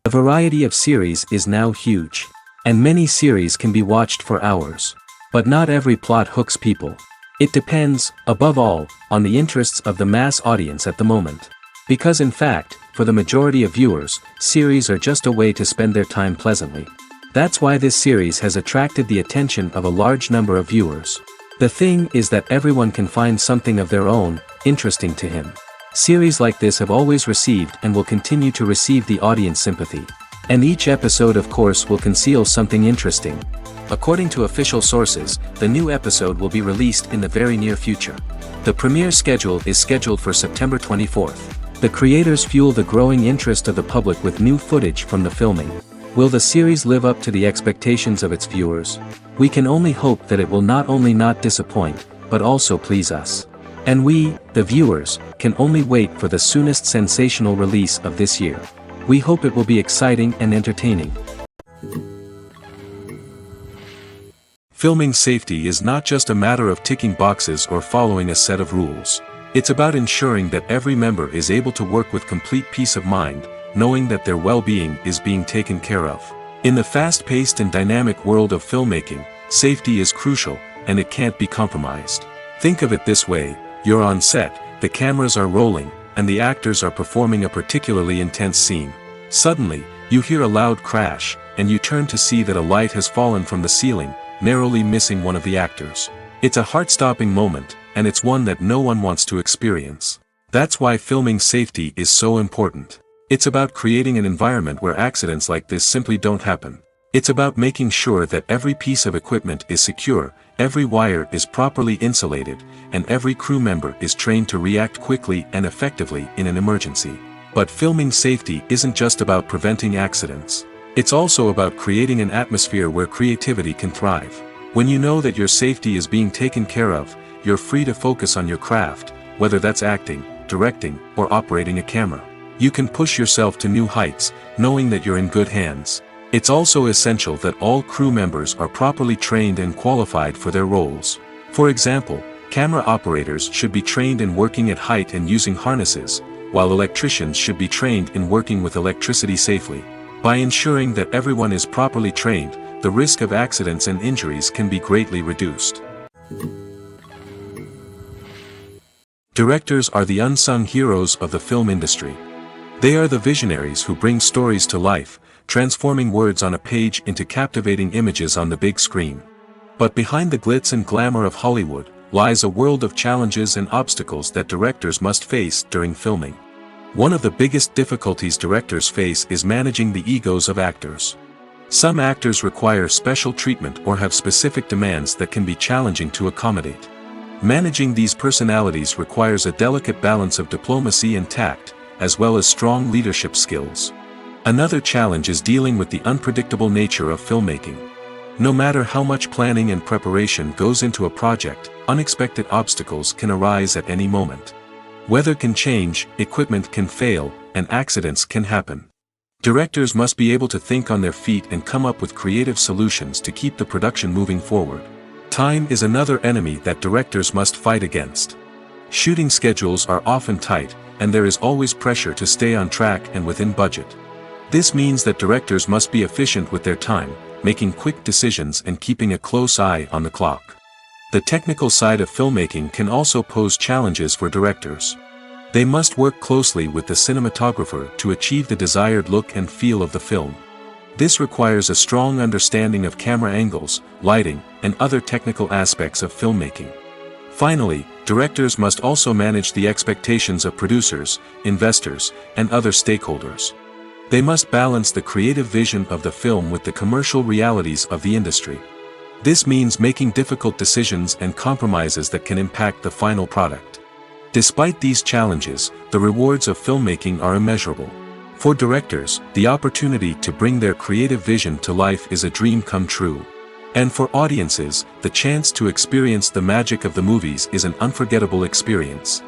The variety of series is now huge. And many series can be watched for hours. But not every plot hooks people. It depends, above all, on the interests of the mass audience at the moment. Because in fact, for the majority of viewers, series are just a way to spend their time pleasantly. That's why this series has attracted the attention of a large number of viewers. The thing is that everyone can find something of their own, interesting to him. Series like this have always received and will continue to receive the audience sympathy. And each episode of course will conceal something interesting. According to official sources, the new episode will be released in the very near future. The premiere schedule is scheduled for September 24th. The creators fuel the growing interest of the public with new footage from the filming. Will the series live up to the expectations of its viewers? We can only hope that it will not only not disappoint, but also please us. And we, the viewers, can only wait for the soonest sensational release of this year. We hope it will be exciting and entertaining. Filming safety is not just a matter of ticking boxes or following a set of rules. It's about ensuring that every member is able to work with complete peace of mind, knowing that their well-being is being taken care of. In the fast-paced and dynamic world of filmmaking, safety is crucial, and it can't be compromised. Think of it this way: you're on set, the cameras are rolling, and the actors are performing a particularly intense scene. Suddenly, you hear a loud crash, and you turn to see that a light has fallen from the ceiling, narrowly missing one of the actors. It's a heart-stopping moment, and it's one that no one wants to experience. That's why filming safety is so important. It's about creating an environment where accidents like this simply don't happen. It's about making sure that every piece of equipment is secure, every wire is properly insulated, and every crew member is trained to react quickly and effectively in an emergency. But filming safety isn't just about preventing accidents. It's also about creating an atmosphere where creativity can thrive. When you know that your safety is being taken care of, you're free to focus on your craft, whether that's acting, directing, or operating a camera. You can push yourself to new heights, knowing that you're in good hands. It's also essential that all crew members are properly trained and qualified for their roles. For example, camera operators should be trained in working at height and using harnesses, while electricians should be trained in working with electricity safely. By ensuring that everyone is properly trained, the risk of accidents and injuries can be greatly reduced. Directors are the unsung heroes of the film industry. They are the visionaries who bring stories to life, transforming words on a page into captivating images on the big screen. But behind the glitz and glamour of Hollywood, lies a world of challenges and obstacles that directors must face during filming. One of the biggest difficulties directors face is managing the egos of actors. Some actors require special treatment or have specific demands that can be challenging to accommodate. Managing these personalities requires a delicate balance of diplomacy and tact, as well as strong leadership skills. Another challenge is dealing with the unpredictable nature of filmmaking. No matter how much planning and preparation goes into a project, unexpected obstacles can arise at any moment. Weather can change, equipment can fail, and accidents can happen. Directors must be able to think on their feet and come up with creative solutions to keep the production moving forward. Time is another enemy that directors must fight against. Shooting schedules are often tight, and there is always pressure to stay on track and within budget. This means that directors must be efficient with their time, making quick decisions and keeping a close eye on the clock. The technical side of filmmaking can also pose challenges for directors. They must work closely with the cinematographer to achieve the desired look and feel of the film. This requires a strong understanding of camera angles, lighting, and other technical aspects of filmmaking. Finally, directors must also manage the expectations of producers, investors, and other stakeholders. They must balance the creative vision of the film with the commercial realities of the industry. This means making difficult decisions and compromises that can impact the final product. Despite these challenges, the rewards of filmmaking are immeasurable. For directors, the opportunity to bring their creative vision to life is a dream come true. And for audiences, the chance to experience the magic of the movies is an unforgettable experience.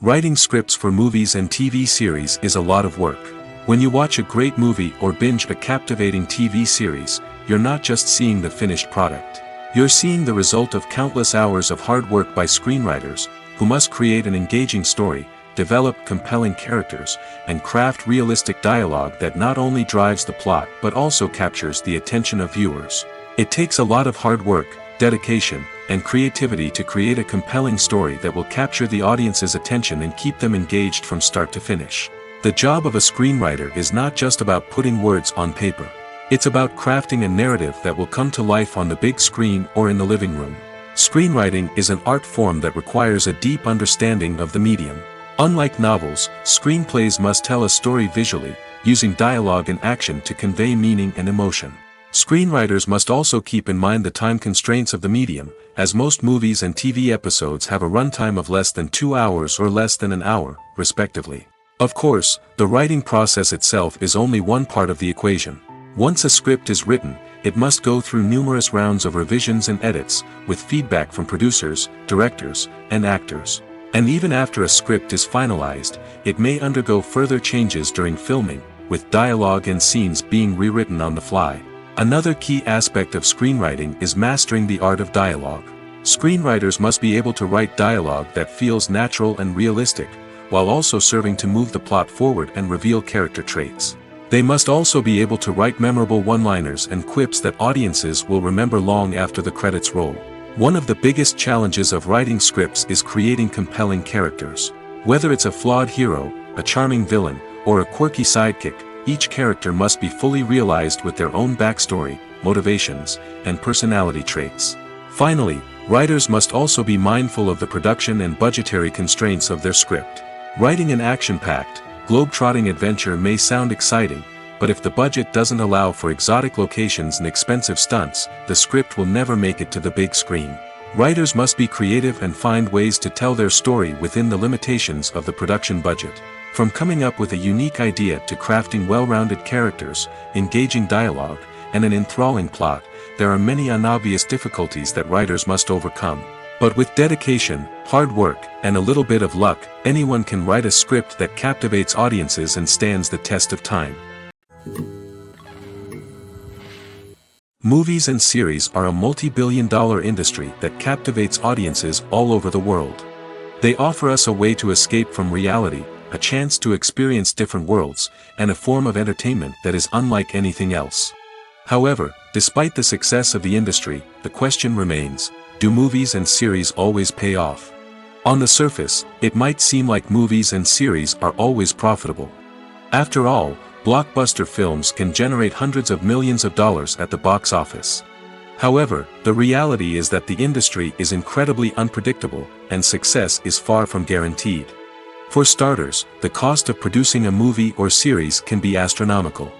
Writing scripts for movies and TV series is a lot of work. When you watch a great movie or binge a captivating TV series, you're not just seeing the finished product. You're seeing the result of countless hours of hard work by screenwriters, who must create an engaging story, develop compelling characters, and craft realistic dialogue that not only drives the plot but also captures the attention of viewers. It takes a lot of hard work, dedication, and creativity to create a compelling story that will capture the audience's attention and keep them engaged from start to finish. The job of a screenwriter is not just about putting words on paper. It's about crafting a narrative that will come to life on the big screen or in the living room. Screenwriting is an art form that requires a deep understanding of the medium. Unlike novels, screenplays must tell a story visually, using dialogue and action to convey meaning and emotion. Screenwriters must also keep in mind the time constraints of the medium, as most movies and TV episodes have a runtime of less than 2 hours or less than an hour, respectively. Of course, the writing process itself is only one part of the equation. Once a script is written, it must go through numerous rounds of revisions and edits, with feedback from producers, directors, and actors. And even after a script is finalized, it may undergo further changes during filming, with dialogue and scenes being rewritten on the fly. Another key aspect of screenwriting is mastering the art of dialogue. Screenwriters must be able to write dialogue that feels natural and realistic, while also serving to move the plot forward and reveal character traits. They must also be able to write memorable one-liners and quips that audiences will remember long after the credits roll. One of the biggest challenges of writing scripts is creating compelling characters. Whether it's a flawed hero, a charming villain, or a quirky sidekick, each character must be fully realized with their own backstory, motivations, and personality traits. Finally, writers must also be mindful of the production and budgetary constraints of their script. Writing an action-packed, globe-trotting adventure may sound exciting, but if the budget doesn't allow for exotic locations and expensive stunts, the script will never make it to the big screen. Writers must be creative and find ways to tell their story within the limitations of the production budget. From coming up with a unique idea to crafting well-rounded characters, engaging dialogue, and an enthralling plot, there are many unobvious difficulties that writers must overcome. But with dedication, hard work, and a little bit of luck, anyone can write a script that captivates audiences and stands the test of time. Movies and series are a multi-billion-dollar industry that captivates audiences all over the world. They offer us a way to escape from reality, a chance to experience different worlds, and a form of entertainment that is unlike anything else. However, despite the success of the industry, the question remains: do movies and series always pay off? On the surface, it might seem like movies and series are always profitable. After all, blockbuster films can generate hundreds of millions of dollars at the box office. However, the reality is that the industry is incredibly unpredictable, and success is far from guaranteed. For starters, the cost of producing a movie or series can be astronomical.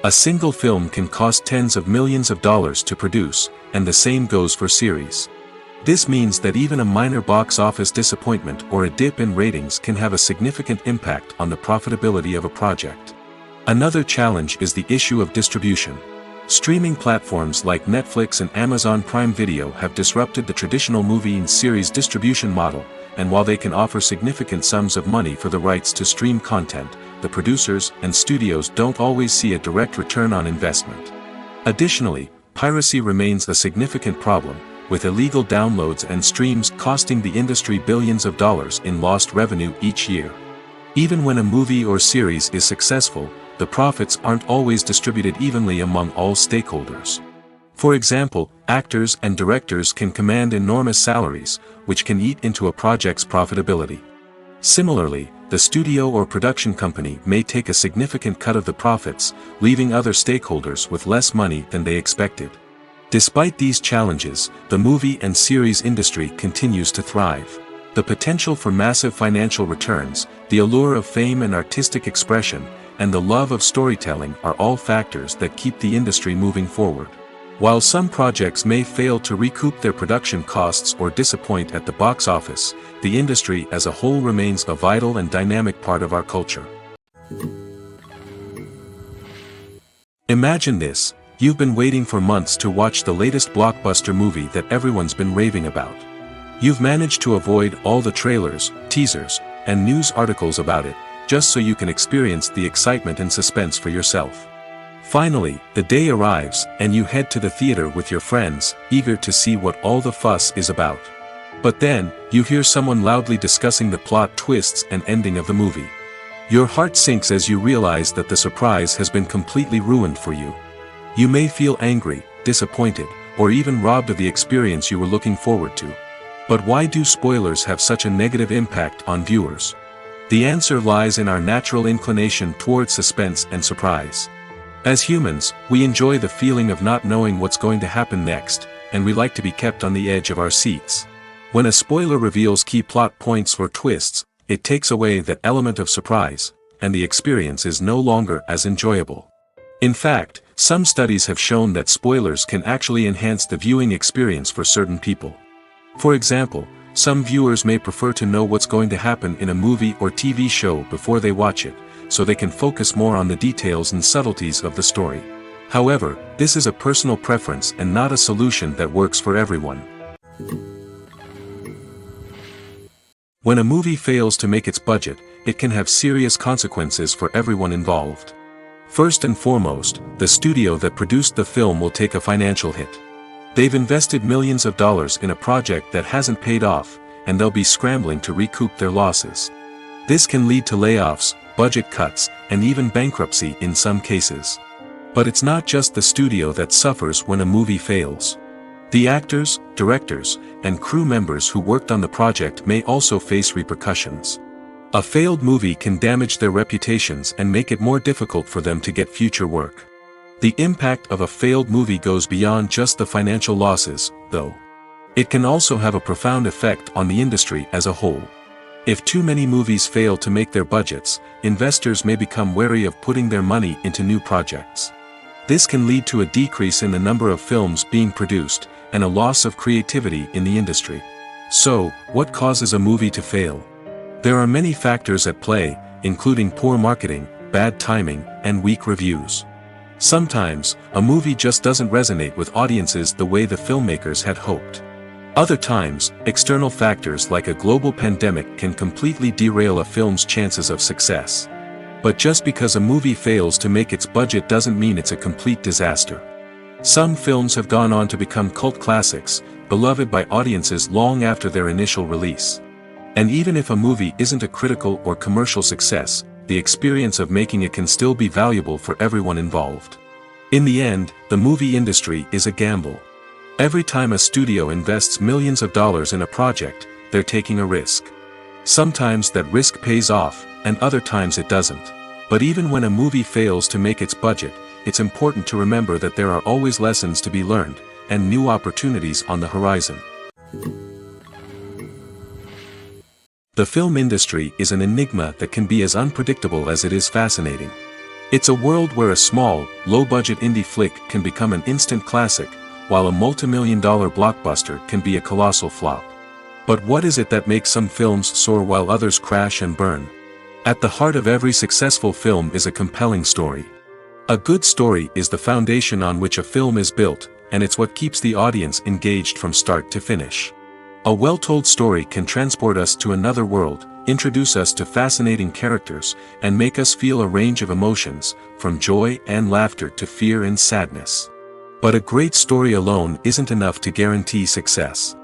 A single film can cost tens of millions of dollars to produce, and the same goes for series. This means that even a minor box office disappointment or a dip in ratings can have a significant impact on the profitability of a project. Another challenge is the issue of distribution. Streaming platforms like Netflix and Amazon Prime Video have disrupted the traditional movie and series distribution model, and while they can offer significant sums of money for the rights to stream content, the producers and studios don't always see a direct return on investment. Additionally, piracy remains a significant problem, with illegal downloads and streams costing the industry billions of dollars in lost revenue each year. Even when a movie or series is successful, the profits aren't always distributed evenly among all stakeholders. For example, actors and directors can command enormous salaries, which can eat into a project's profitability. Similarly, the studio or production company may take a significant cut of the profits, leaving other stakeholders with less money than they expected. Despite these challenges, the movie and series industry continues to thrive. The potential for massive financial returns, the allure of fame and artistic expression, and the love of storytelling are all factors that keep the industry moving forward. While some projects may fail to recoup their production costs or disappoint at the box office, the industry as a whole remains a vital and dynamic part of our culture. Imagine this: you've been waiting for months to watch the latest blockbuster movie that everyone's been raving about. You've managed to avoid all the trailers, teasers, and news articles about it, just so you can experience the excitement and suspense for yourself. Finally, the day arrives, and you head to the theater with your friends, eager to see what all the fuss is about. But then, you hear someone loudly discussing the plot twists and ending of the movie. Your heart sinks as you realize that the surprise has been completely ruined for you. You may feel angry, disappointed, or even robbed of the experience you were looking forward to. But why do spoilers have such a negative impact on viewers? The answer lies in our natural inclination toward suspense and surprise. As humans, we enjoy the feeling of not knowing what's going to happen next, and we like to be kept on the edge of our seats. When a spoiler reveals key plot points or twists, it takes away that element of surprise, and the experience is no longer as enjoyable. In fact, some studies have shown that spoilers can actually enhance the viewing experience for certain people. For example, some viewers may prefer to know what's going to happen in a movie or TV show before they watch it, so they can focus more on the details and subtleties of the story. However, this is a personal preference and not a solution that works for everyone. When a movie fails to make its budget, it can have serious consequences for everyone involved. First and foremost, the studio that produced the film will take a financial hit. They've invested millions of dollars in a project that hasn't paid off, and they'll be scrambling to recoup their losses. This can lead to layoffs, budget cuts, and even bankruptcy in some cases. But it's not just the studio that suffers when a movie fails. The actors, directors, and crew members who worked on the project may also face repercussions. A failed movie can damage their reputations and make it more difficult for them to get future work. The impact of a failed movie goes beyond just the financial losses, though. It can also have a profound effect on the industry as a whole. If too many movies fail to make their budgets, investors may become wary of putting their money into new projects. This can lead to a decrease in the number of films being produced, and a loss of creativity in the industry. So, what causes a movie to fail? There are many factors at play, including poor marketing, bad timing, and weak reviews. Sometimes, a movie just doesn't resonate with audiences the way the filmmakers had hoped. Other times, external factors like a global pandemic can completely derail a film's chances of success. But just because a movie fails to make its budget doesn't mean it's a complete disaster. Some films have gone on to become cult classics, beloved by audiences long after their initial release. And even if a movie isn't a critical or commercial success, the experience of making it can still be valuable for everyone involved. In the end, the movie industry is a gamble. Every time a studio invests millions of dollars in a project, they're taking a risk. Sometimes that risk pays off, and other times it doesn't. But even when a movie fails to make its budget, it's important to remember that there are always lessons to be learned, and new opportunities on the horizon. The film industry is an enigma that can be as unpredictable as it is fascinating. It's a world where a small, low-budget indie flick can become an instant classic, while a multi-million-dollar blockbuster can be a colossal flop. But what is it that makes some films soar while others crash and burn? At the heart of every successful film is a compelling story. A good story is the foundation on which a film is built, and it's what keeps the audience engaged from start to finish. A well-told story can transport us to another world, introduce us to fascinating characters, and make us feel a range of emotions, from joy and laughter to fear and sadness. But a great story alone isn't enough to guarantee success.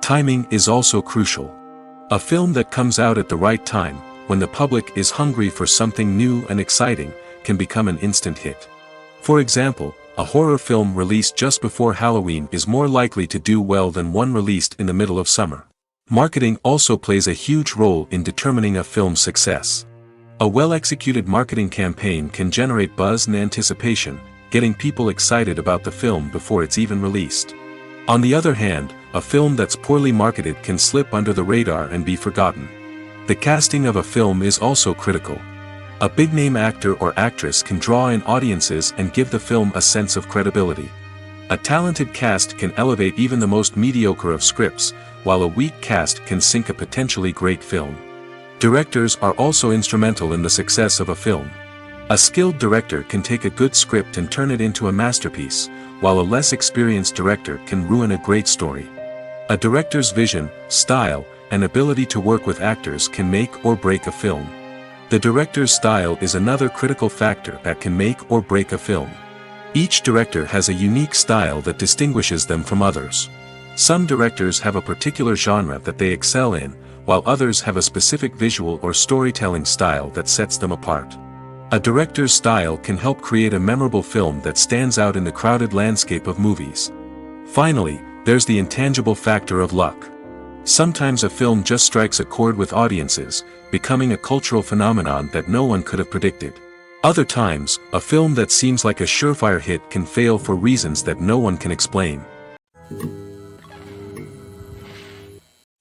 Timing is also crucial. A film that comes out at the right time, when the public is hungry for something new and exciting, can become an instant hit. For example, a horror film released just before Halloween is more likely to do well than one released in the middle of summer. Marketing also plays a huge role in determining a film's success. A well-executed marketing campaign can generate buzz and anticipation, getting people excited about the film before it's even released. On the other hand, a film that's poorly marketed can slip under the radar and be forgotten. The casting of a film is also critical. A big-name actor or actress can draw in audiences and give the film a sense of credibility. A talented cast can elevate even the most mediocre of scripts, while a weak cast can sink a potentially great film. Directors are also instrumental in the success of a film. A skilled director can take a good script and turn it into a masterpiece, while a less experienced director can ruin a great story. A director's vision, style, and ability to work with actors can make or break a film. The director's style is another critical factor that can make or break a film. Each director has a unique style that distinguishes them from others. Some directors have a particular genre that they excel in, while others have a specific visual or storytelling style that sets them apart. A director's style can help create a memorable film that stands out in the crowded landscape of movies. Finally, there's the intangible factor of luck. Sometimes a film just strikes a chord with audiences, becoming a cultural phenomenon that no one could have predicted. Other times, a film that seems like a surefire hit can fail for reasons that no one can explain.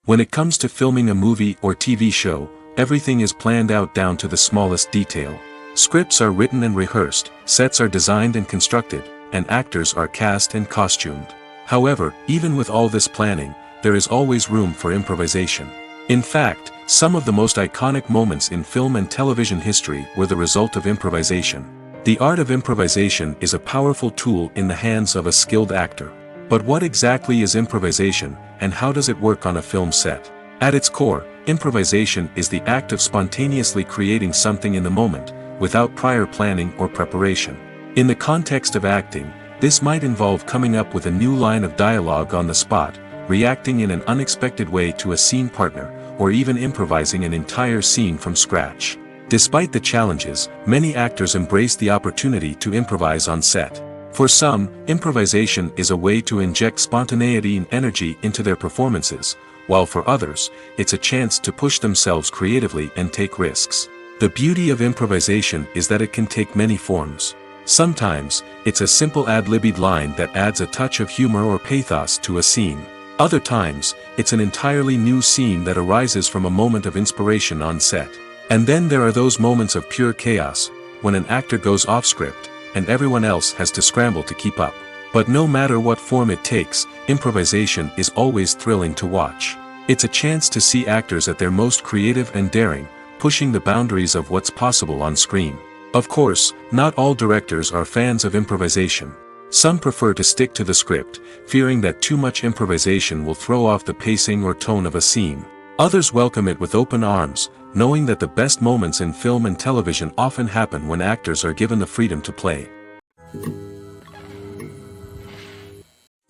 When it comes to filming a movie or TV show, everything is planned out down to the smallest detail. Scripts are written and rehearsed, sets are designed and constructed, and actors are cast and costumed. However, even with all this planning, there is always room for improvisation. In fact, some of the most iconic moments in film and television history were the result of improvisation. The art of improvisation is a powerful tool in the hands of a skilled actor. But what exactly is improvisation, and how does it work on a film set? At its core, improvisation is the act of spontaneously creating something in the moment, without prior planning or preparation. In the context of acting, this might involve coming up with a new line of dialogue on the spot, reacting in an unexpected way to a scene partner, or even improvising an entire scene from scratch. Despite the challenges, many actors embrace the opportunity to improvise on set. For some, improvisation is a way to inject spontaneity and energy into their performances, while for others, it's a chance to push themselves creatively and take risks. The beauty of improvisation is that it can take many forms. Sometimes, it's a simple ad-libbed line that adds a touch of humor or pathos to a scene. Other times, it's an entirely new scene that arises from a moment of inspiration on set. And then there are those moments of pure chaos, when an actor goes off script, and everyone else has to scramble to keep up. But no matter what form it takes, improvisation is always thrilling to watch. It's a chance to see actors at their most creative and daring, pushing the boundaries of what's possible on screen. Of course, not all directors are fans of improvisation. Some prefer to stick to the script, fearing that too much improvisation will throw off the pacing or tone of a scene. Others welcome it with open arms, knowing that the best moments in film and television often happen when actors are given the freedom to play.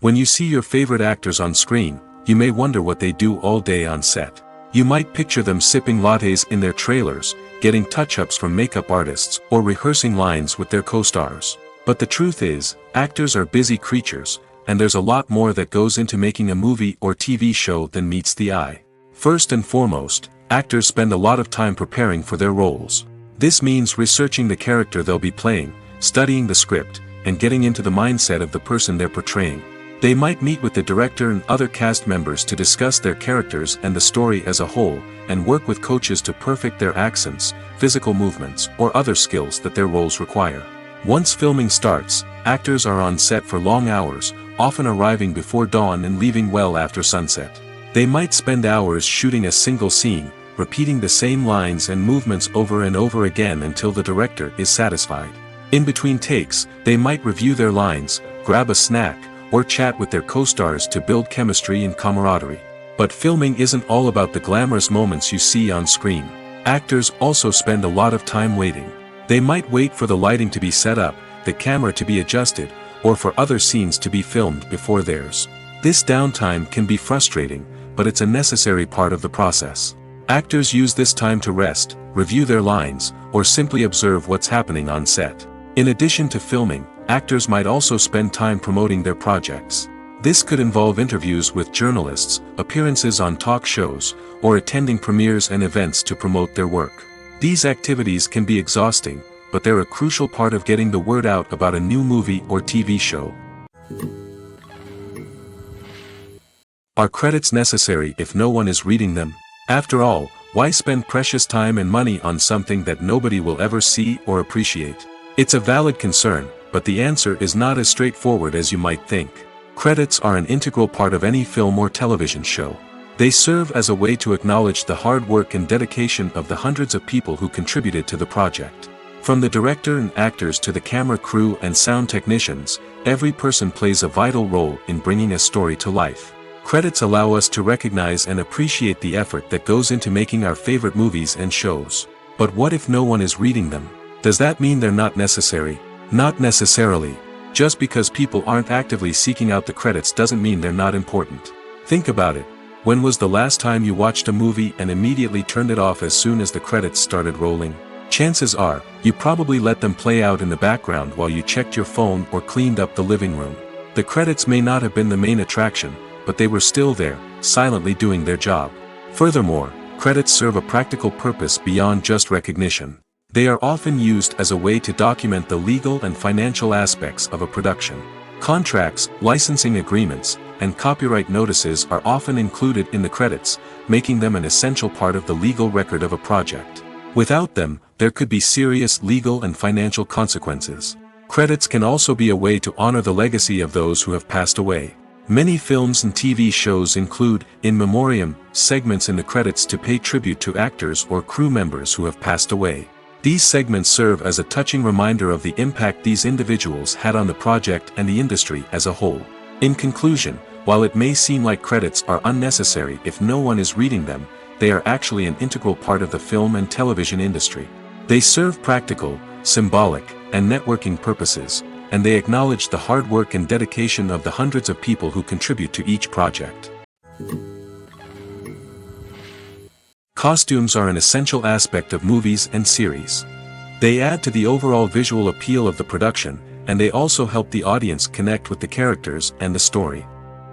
When you see your favorite actors on screen, you may wonder what they do all day on set. You might picture them sipping lattes in their trailers, getting touch-ups from makeup artists, or rehearsing lines with their co-stars. But the truth is, actors are busy creatures, and there's a lot more that goes into making a movie or TV show than meets the eye. First and foremost, actors spend a lot of time preparing for their roles. This means researching the character they'll be playing, studying the script, and getting into the mindset of the person they're portraying. They might meet with the director and other cast members to discuss their characters and the story as a whole, and work with coaches to perfect their accents, physical movements, or other skills that their roles require. Once filming starts, actors are on set for long hours, often arriving before dawn and leaving well after sunset. They might spend hours shooting a single scene, repeating the same lines and movements over and over again until the director is satisfied. In between takes, they might review their lines, grab a snack, or chat with their co-stars to build chemistry and camaraderie. But filming isn't all about the glamorous moments you see on screen. Actors also spend a lot of time waiting. They might wait for the lighting to be set up, the camera to be adjusted, or for other scenes to be filmed before theirs. This downtime can be frustrating, but it's a necessary part of the process. Actors use this time to rest, review their lines, or simply observe what's happening on set. In addition to filming, actors might also spend time promoting their projects. This could involve interviews with journalists, appearances on talk shows, or attending premieres and events to promote their work. These activities can be exhausting, but they're a crucial part of getting the word out about a new movie or TV show. Are credits necessary if no one is reading them? After all, why spend precious time and money on something that nobody will ever see or appreciate? It's a valid concern, but the answer is not as straightforward as you might think. Credits are an integral part of any film or television show. They serve as a way to acknowledge the hard work and dedication of the hundreds of people who contributed to the project. From the director and actors to the camera crew and sound technicians, every person plays a vital role in bringing a story to life. Credits allow us to recognize and appreciate the effort that goes into making our favorite movies and shows. But what if no one is reading them? Does that mean they're not necessary? Not necessarily. Just because people aren't actively seeking out the credits doesn't mean they're not important. Think about it. When was the last time you watched a movie and immediately turned it off as soon as the credits started rolling? Chances are, you probably let them play out in the background while you checked your phone or cleaned up the living room. The credits may not have been the main attraction, but they were still there, silently doing their job. Furthermore, credits serve a practical purpose beyond just recognition. They are often used as a way to document the legal and financial aspects of a production. Contracts, licensing agreements, and copyright notices are often included in the credits, making them an essential part of the legal record of a project. Without them, there could be serious legal and financial consequences. Credits can also be a way to honor the legacy of those who have passed away. Many films and TV shows include, in memoriam, segments in the credits to pay tribute to actors or crew members who have passed away. These segments serve as a touching reminder of the impact these individuals had on the project and the industry as a whole. In conclusion, while it may seem like credits are unnecessary if no one is reading them, they are actually an integral part of the film and television industry. They serve practical, symbolic, and networking purposes, and they acknowledge the hard work and dedication of the hundreds of people who contribute to each project. Costumes are an essential aspect of movies and series. They add to the overall visual appeal of the production, and they also help the audience connect with the characters and the story.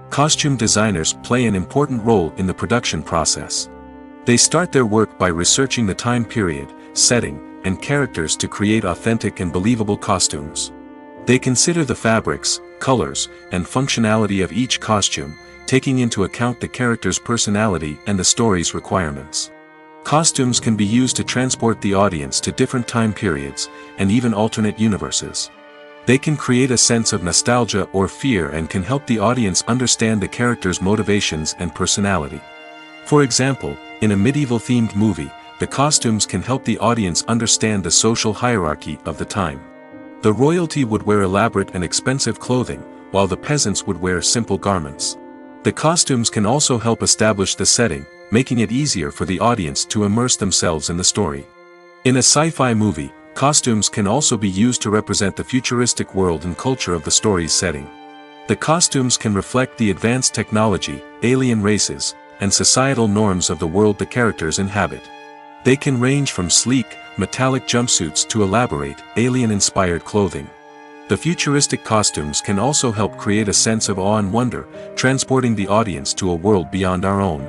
Costume designers play an important role in the production process. They start their work by researching the time period, setting, and characters to create authentic and believable costumes. They consider the fabrics, colors, and functionality of each costume, taking into account the character's personality and the story's requirements. Costumes can be used to transport the audience to different time periods, and even alternate universes. They can create a sense of nostalgia or fear and can help the audience understand the character's motivations and personality. For example, in a medieval-themed movie, the costumes can help the audience understand the social hierarchy of the time. The royalty would wear elaborate and expensive clothing, while the peasants would wear simple garments. The costumes can also help establish the setting, making it easier for the audience to immerse themselves in the story. In a sci-fi movie, costumes can also be used to represent the futuristic world and culture of the story's setting. The costumes can reflect the advanced technology, alien races, and societal norms of the world the characters inhabit. They can range from sleek, metallic jumpsuits to elaborate, alien-inspired clothing. The futuristic costumes can also help create a sense of awe and wonder, transporting the audience to a world beyond our own.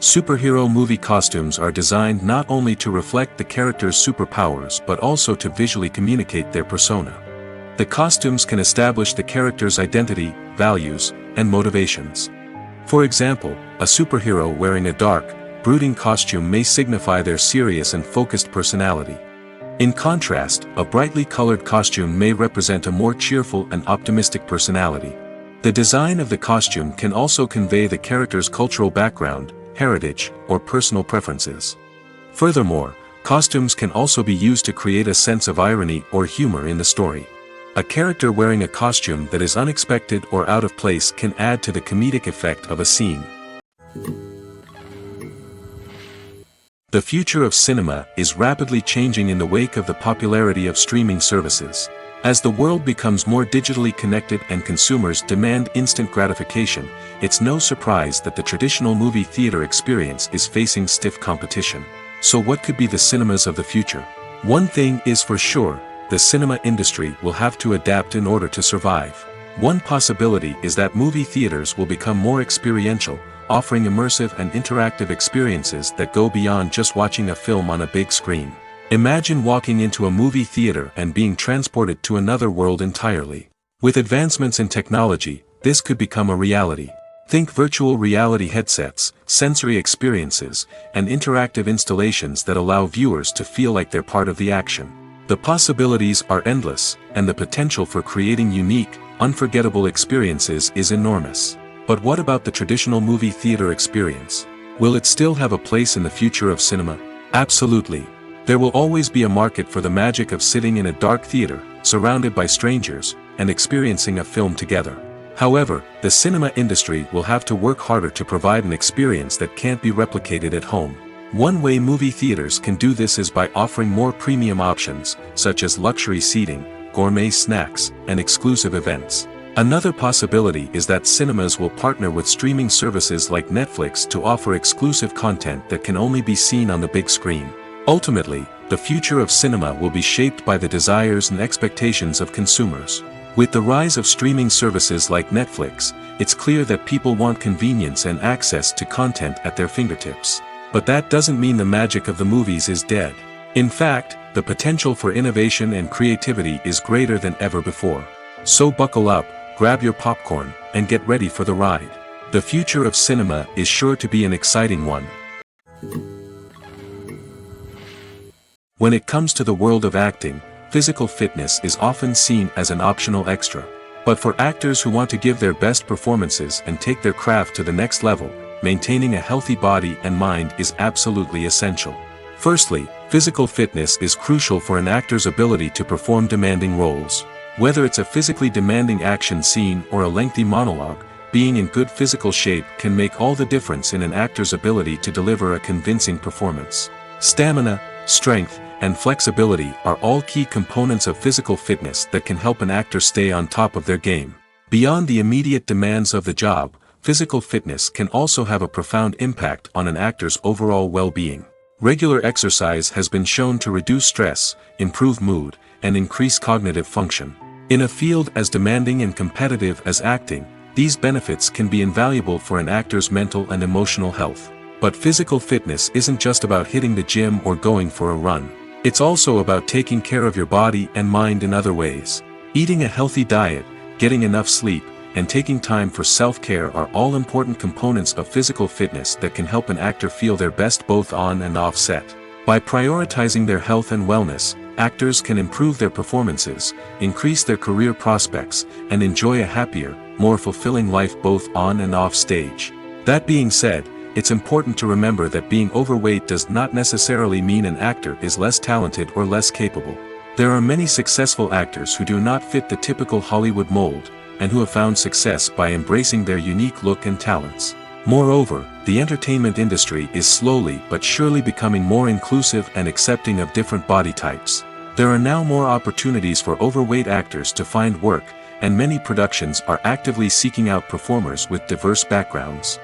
Superhero movie costumes are designed not only to reflect the character's superpowers but also to visually communicate their persona. The costumes can establish the character's identity, values, and motivations. For example, a superhero wearing a dark, brooding costume may signify their serious and focused personality. In contrast, a brightly colored costume may represent a more cheerful and optimistic personality. The design of the costume can also convey the character's cultural background, heritage, or personal preferences. Furthermore, costumes can also be used to create a sense of irony or humor in the story. A character wearing a costume that is unexpected or out of place can add to the comedic effect of a scene. The future of cinema is rapidly changing in the wake of the popularity of streaming services. As the world becomes more digitally connected and consumers demand instant gratification, it's no surprise that the traditional movie theater experience is facing stiff competition. So what could be the cinemas of the future? One thing is for sure, the cinema industry will have to adapt in order to survive. One possibility is that movie theaters will become more experiential, offering immersive and interactive experiences that go beyond just watching a film on a big screen. Imagine walking into a movie theater and being transported to another world entirely. With advancements in technology, this could become a reality. Think virtual reality headsets, sensory experiences, and interactive installations that allow viewers to feel like they're part of the action. The possibilities are endless, and the potential for creating unique, unforgettable experiences is enormous. But what about the traditional movie theater experience? Will it still have a place in the future of cinema? Absolutely. There will always be a market for the magic of sitting in a dark theater, surrounded by strangers, and experiencing a film together. However, the cinema industry will have to work harder to provide an experience that can't be replicated at home. One way movie theaters can do this is by offering more premium options, such as luxury seating, gourmet snacks, and exclusive events. Another possibility is that cinemas will partner with streaming services like Netflix to offer exclusive content that can only be seen on the big screen. Ultimately, the future of cinema will be shaped by the desires and expectations of consumers. With the rise of streaming services like Netflix, it's clear that people want convenience and access to content at their fingertips. But that doesn't mean the magic of the movies is dead. In fact, the potential for innovation and creativity is greater than ever before. So buckle up, grab your popcorn, and get ready for the ride. The future of cinema is sure to be an exciting one. When it comes to the world of acting, physical fitness is often seen as an optional extra. But for actors who want to give their best performances and take their craft to the next level, maintaining a healthy body and mind is absolutely essential. Firstly, physical fitness is crucial for an actor's ability to perform demanding roles. Whether it's a physically demanding action scene or a lengthy monologue, being in good physical shape can make all the difference in an actor's ability to deliver a convincing performance. Stamina, strength, and flexibility are all key components of physical fitness that can help an actor stay on top of their game. Beyond the immediate demands of the job, physical fitness can also have a profound impact on an actor's overall well-being. Regular exercise has been shown to reduce stress, improve mood, and increase cognitive function. In a field as demanding and competitive as acting, these benefits can be invaluable for an actor's mental and emotional health. But physical fitness isn't just about hitting the gym or going for a run. It's also about taking care of your body and mind in other ways. Eating a healthy diet, getting enough sleep, and taking time for self-care are all important components of physical fitness that can help an actor feel their best both on and off set. By prioritizing their health and wellness, actors can improve their performances, increase their career prospects, and enjoy a happier, more fulfilling life both on and off stage. That being said, it's important to remember that being overweight does not necessarily mean an actor is less talented or less capable. There are many successful actors who do not fit the typical Hollywood mold, and who have found success by embracing their unique look and talents. Moreover, the entertainment industry is slowly but surely becoming more inclusive and accepting of different body types. There are now more opportunities for overweight actors to find work, and many productions are actively seeking out performers with diverse backgrounds.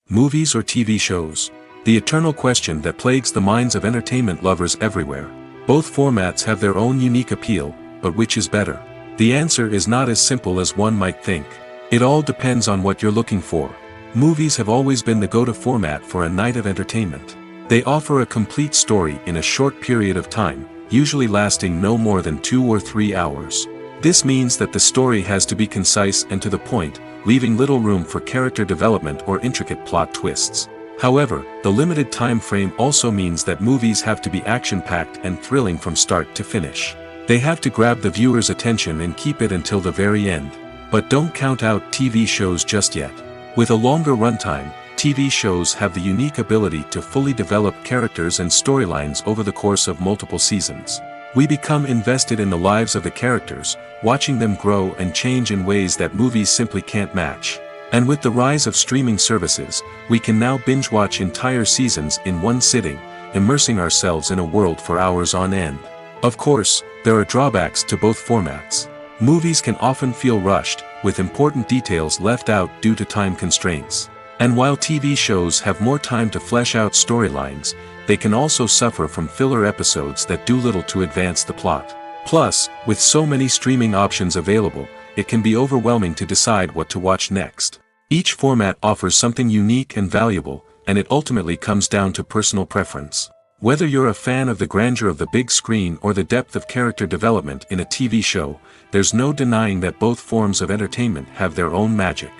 Movies or TV shows? The eternal question that plagues the minds of entertainment lovers everywhere. Both formats have their own unique appeal, but which is better? The answer is not as simple as one might think. It all depends on what you're looking for. Movies have always been the go-to format for a night of entertainment. They offer a complete story in a short period of time, usually lasting no more than 2 or 3 hours. This means that the story has to be concise and to the point, leaving little room for character development or intricate plot twists. However, the limited time frame also means that movies have to be action-packed and thrilling from start to finish. They have to grab the viewer's attention and keep it until the very end. But don't count out TV shows just yet. With a longer runtime, TV shows have the unique ability to fully develop characters and storylines over the course of multiple seasons. We become invested in the lives of the characters, watching them grow and change in ways that movies simply can't match. And with the rise of streaming services, we can now binge-watch entire seasons in one sitting, immersing ourselves in a world for hours on end. Of course, there are drawbacks to both formats. Movies can often feel rushed, with important details left out due to time constraints. And while TV shows have more time to flesh out storylines, they can also suffer from filler episodes that do little to advance the plot. Plus, with so many streaming options available, it can be overwhelming to decide what to watch next. Each format offers something unique and valuable, and it ultimately comes down to personal preference. Whether you're a fan of the grandeur of the big screen or the depth of character development in a TV show, there's no denying that both forms of entertainment have their own magic.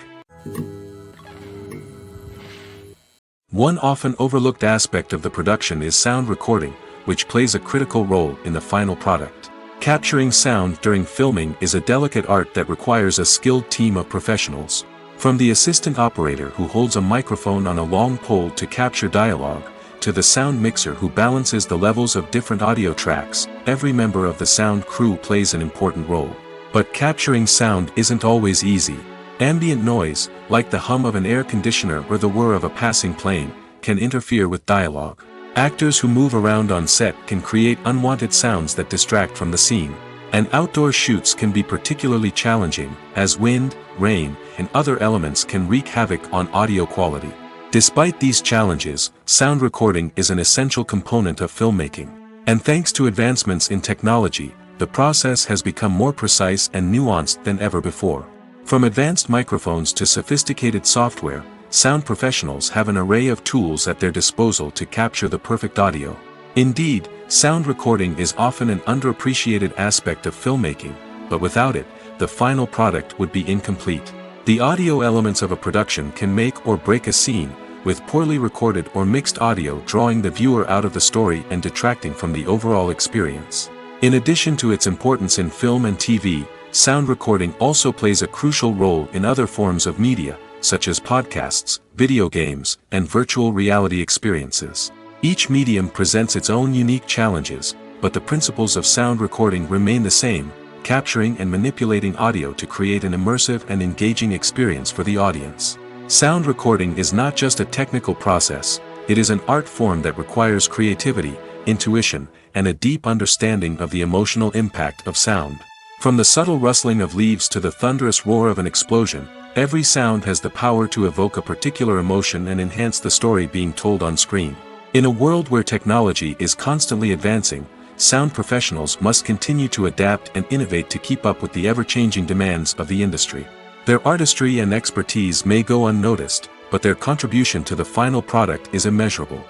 One often overlooked aspect of the production is sound recording, which plays a critical role in the final product. Capturing sound during filming is a delicate art that requires a skilled team of professionals. From the assistant operator who holds a microphone on a long pole to capture dialogue, to the sound mixer who balances the levels of different audio tracks, every member of the sound crew plays an important role. But capturing sound isn't always easy. Ambient noise, like the hum of an air conditioner or the whir of a passing plane, can interfere with dialogue. Actors who move around on set can create unwanted sounds that distract from the scene. And outdoor shoots can be particularly challenging, as wind, rain, and other elements can wreak havoc on audio quality. Despite these challenges, sound recording is an essential component of filmmaking. And thanks to advancements in technology, the process has become more precise and nuanced than ever before. From advanced microphones to sophisticated software, sound professionals have an array of tools at their disposal to capture the perfect audio. Indeed, sound recording is often an underappreciated aspect of filmmaking, but without it, the final product would be incomplete. The audio elements of a production can make or break a scene, with poorly recorded or mixed audio drawing the viewer out of the story and detracting from the overall experience. In addition to its importance in film and TV, sound recording also plays a crucial role in other forms of media, such as podcasts, video games, and virtual reality experiences. Each medium presents its own unique challenges, but the principles of sound recording remain the same, capturing and manipulating audio to create an immersive and engaging experience for the audience. Sound recording is not just a technical process, it is an art form that requires creativity, intuition, and a deep understanding of the emotional impact of sound. From the subtle rustling of leaves to the thunderous roar of an explosion, every sound has the power to evoke a particular emotion and enhance the story being told on screen. In a world where technology is constantly advancing, sound professionals must continue to adapt and innovate to keep up with the ever-changing demands of the industry. Their artistry and expertise may go unnoticed, but their contribution to the final product is immeasurable.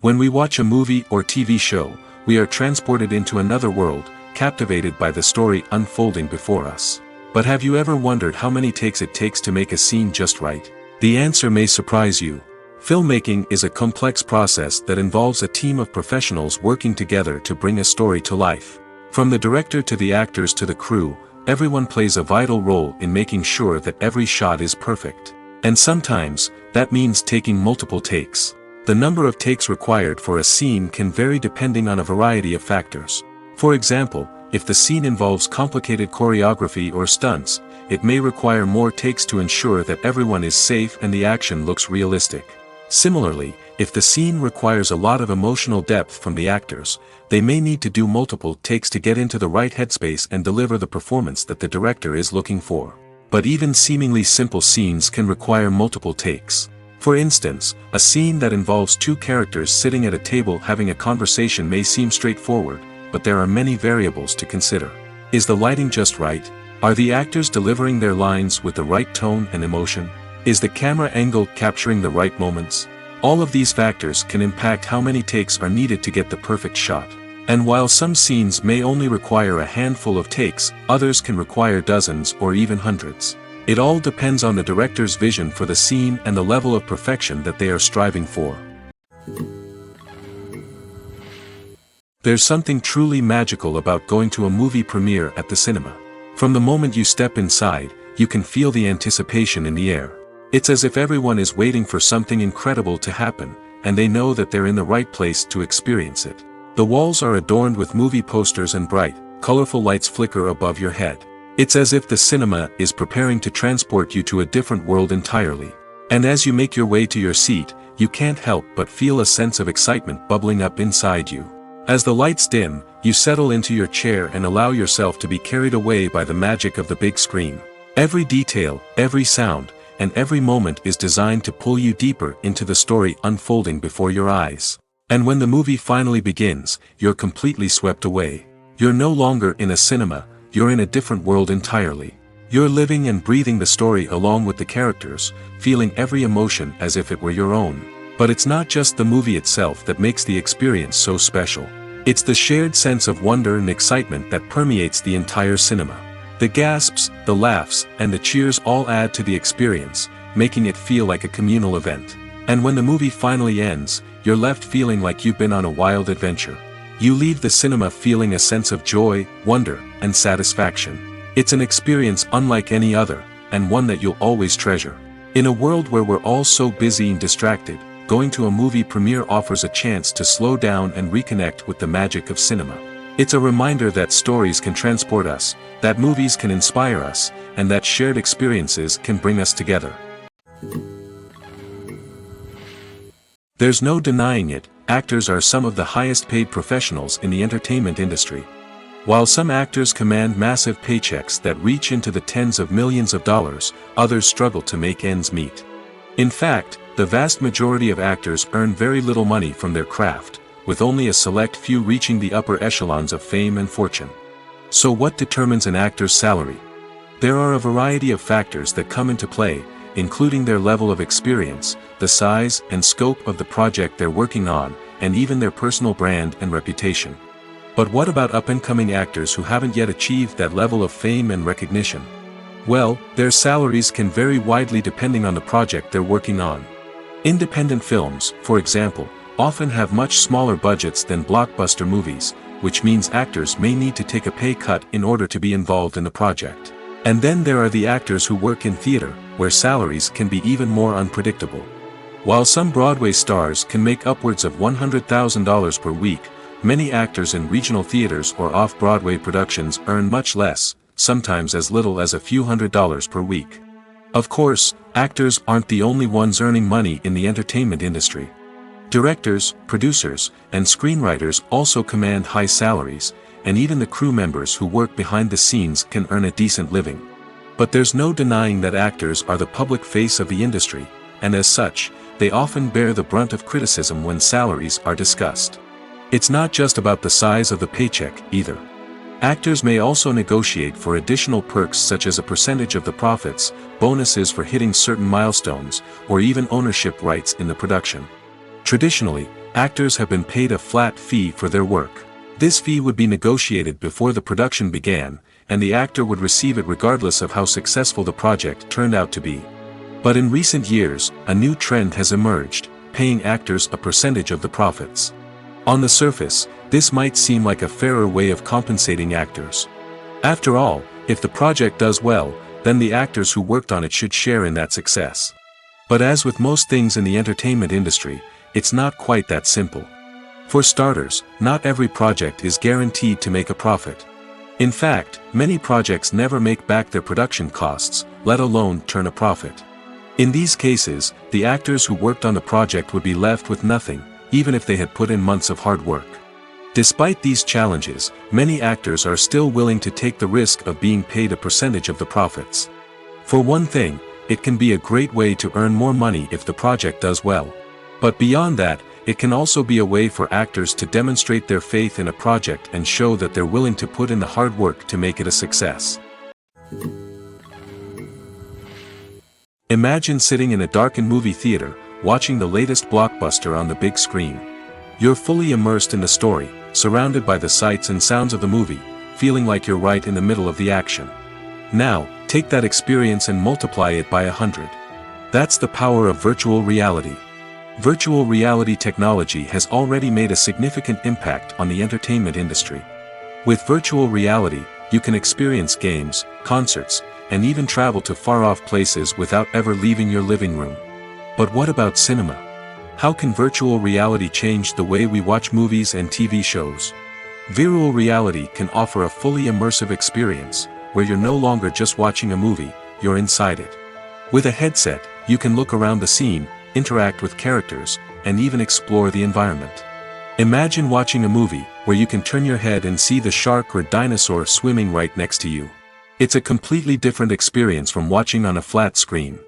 When we watch a movie or TV show, we are transported into another world, captivated by the story unfolding before us. But have you ever wondered how many takes it takes to make a scene just right? The answer may surprise you. Filmmaking is a complex process that involves a team of professionals working together to bring a story to life. From the director to the actors to the crew, everyone plays a vital role in making sure that every shot is perfect. And sometimes, that means taking multiple takes. The number of takes required for a scene can vary depending on a variety of factors. For example, if the scene involves complicated choreography or stunts, it may require more takes to ensure that everyone is safe and the action looks realistic. Similarly, if the scene requires a lot of emotional depth from the actors, they may need to do multiple takes to get into the right headspace and deliver the performance that the director is looking for. But even seemingly simple scenes can require multiple takes. For instance, a scene that involves two characters sitting at a table having a conversation may seem straightforward, but there are many variables to consider. Is the lighting just right? Are the actors delivering their lines with the right tone and emotion? Is the camera angle capturing the right moments? All of these factors can impact how many takes are needed to get the perfect shot. And while some scenes may only require a handful of takes, others can require dozens or even hundreds. It all depends on the director's vision for the scene and the level of perfection that they are striving for. There's something truly magical about going to a movie premiere at the cinema. From the moment you step inside, you can feel the anticipation in the air. It's as if everyone is waiting for something incredible to happen, and they know that they're in the right place to experience it. The walls are adorned with movie posters and bright, colorful lights flicker above your head. It's as if the cinema is preparing to transport you to a different world entirely. And as you make your way to your seat, you can't help but feel a sense of excitement bubbling up inside you. As the lights dim, you settle into your chair and allow yourself to be carried away by the magic of the big screen. Every detail, every sound, and every moment is designed to pull you deeper into the story unfolding before your eyes. And when the movie finally begins, you're completely swept away. You're no longer in a cinema, you're in a different world entirely. You're living and breathing the story along with the characters, feeling every emotion as if it were your own. But it's not just the movie itself that makes the experience so special. It's the shared sense of wonder and excitement that permeates the entire cinema. The gasps, the laughs, and the cheers all add to the experience, making it feel like a communal event. And when the movie finally ends, you're left feeling like you've been on a wild adventure. You leave the cinema feeling a sense of joy, wonder, and satisfaction. It's an experience unlike any other, and one that you'll always treasure. In a world where we're all so busy and distracted, going to a movie premiere offers a chance to slow down and reconnect with the magic of cinema. It's a reminder that stories can transport us, that movies can inspire us, and that shared experiences can bring us together. There's no denying it, actors are some of the highest paid professionals in the entertainment industry. While some actors command massive paychecks that reach into the tens of millions of dollars, others struggle to make ends meet. In fact, the vast majority of actors earn very little money from their craft, with only a select few reaching the upper echelons of fame and fortune. So what determines an actor's salary? There are a variety of factors that come into play, including their level of experience, the size and scope of the project they're working on, and even their personal brand and reputation. But what about up-and-coming actors who haven't yet achieved that level of fame and recognition? Well, their salaries can vary widely depending on the project they're working on. Independent films, for example, often have much smaller budgets than blockbuster movies, which means actors may need to take a pay cut in order to be involved in the project. And then there are the actors who work in theater, where salaries can be even more unpredictable. While some Broadway stars can make upwards of $100,000 per week, many actors in regional theaters or off-Broadway productions earn much less, sometimes as little as a few $100s per week. Of course, actors aren't the only ones earning money in the entertainment industry. Directors, producers, and screenwriters also command high salaries, and even the crew members who work behind the scenes can earn a decent living. But there's no denying that actors are the public face of the industry, and as such, they often bear the brunt of criticism when salaries are discussed. It's not just about the size of the paycheck, either. Actors may also negotiate for additional perks such as a percentage of the profits, bonuses for hitting certain milestones, or even ownership rights in the production. Traditionally, actors have been paid a flat fee for their work. This fee would be negotiated before the production began, and the actor would receive it regardless of how successful the project turned out to be. But in recent years, a new trend has emerged, paying actors a percentage of the profits. On the surface, this might seem like a fairer way of compensating actors. After all, if the project does well, then the actors who worked on it should share in that success. But as with most things in the entertainment industry, it's not quite that simple. For starters, not every project is guaranteed to make a profit. In fact, many projects never make back their production costs, let alone turn a profit. In these cases, the actors who worked on the project would be left with nothing, even if they had put in months of hard work. Despite these challenges, many actors are still willing to take the risk of being paid a percentage of the profits. For one thing, it can be a great way to earn more money if the project does well. But beyond that, it can also be a way for actors to demonstrate their faith in a project and show that they're willing to put in the hard work to make it a success. Imagine sitting in a darkened movie theater, watching the latest blockbuster on the big screen. You're fully immersed in the story, surrounded by the sights and sounds of the movie, feeling like you're right in the middle of the action. Now, take that experience and multiply it by 100. That's the power of virtual reality. Virtual reality technology has already made a significant impact on the entertainment industry. With virtual reality, you can experience games, concerts, and even travel to far-off places without ever leaving your living room. But what about cinema? How can virtual reality change the way we watch movies and TV shows? Virtual reality can offer a fully immersive experience, where you're no longer just watching a movie, you're inside it. With a headset, you can look around the scene, interact with characters, and even explore the environment. Imagine watching a movie where you can turn your head and see the shark or dinosaur swimming right next to you. It's a completely different experience from watching on a flat screen.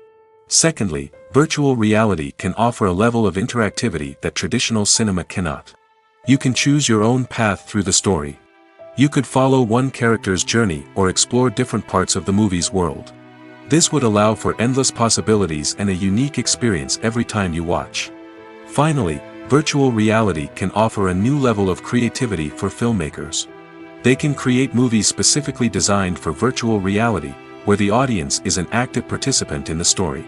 Secondly, virtual reality can offer a level of interactivity that traditional cinema cannot. You can choose your own path through the story. You could follow one character's journey or explore different parts of the movie's world. This would allow for endless possibilities and a unique experience every time you watch. Finally, virtual reality can offer a new level of creativity for filmmakers. They can create movies specifically designed for virtual reality, where the audience is an active participant in the story.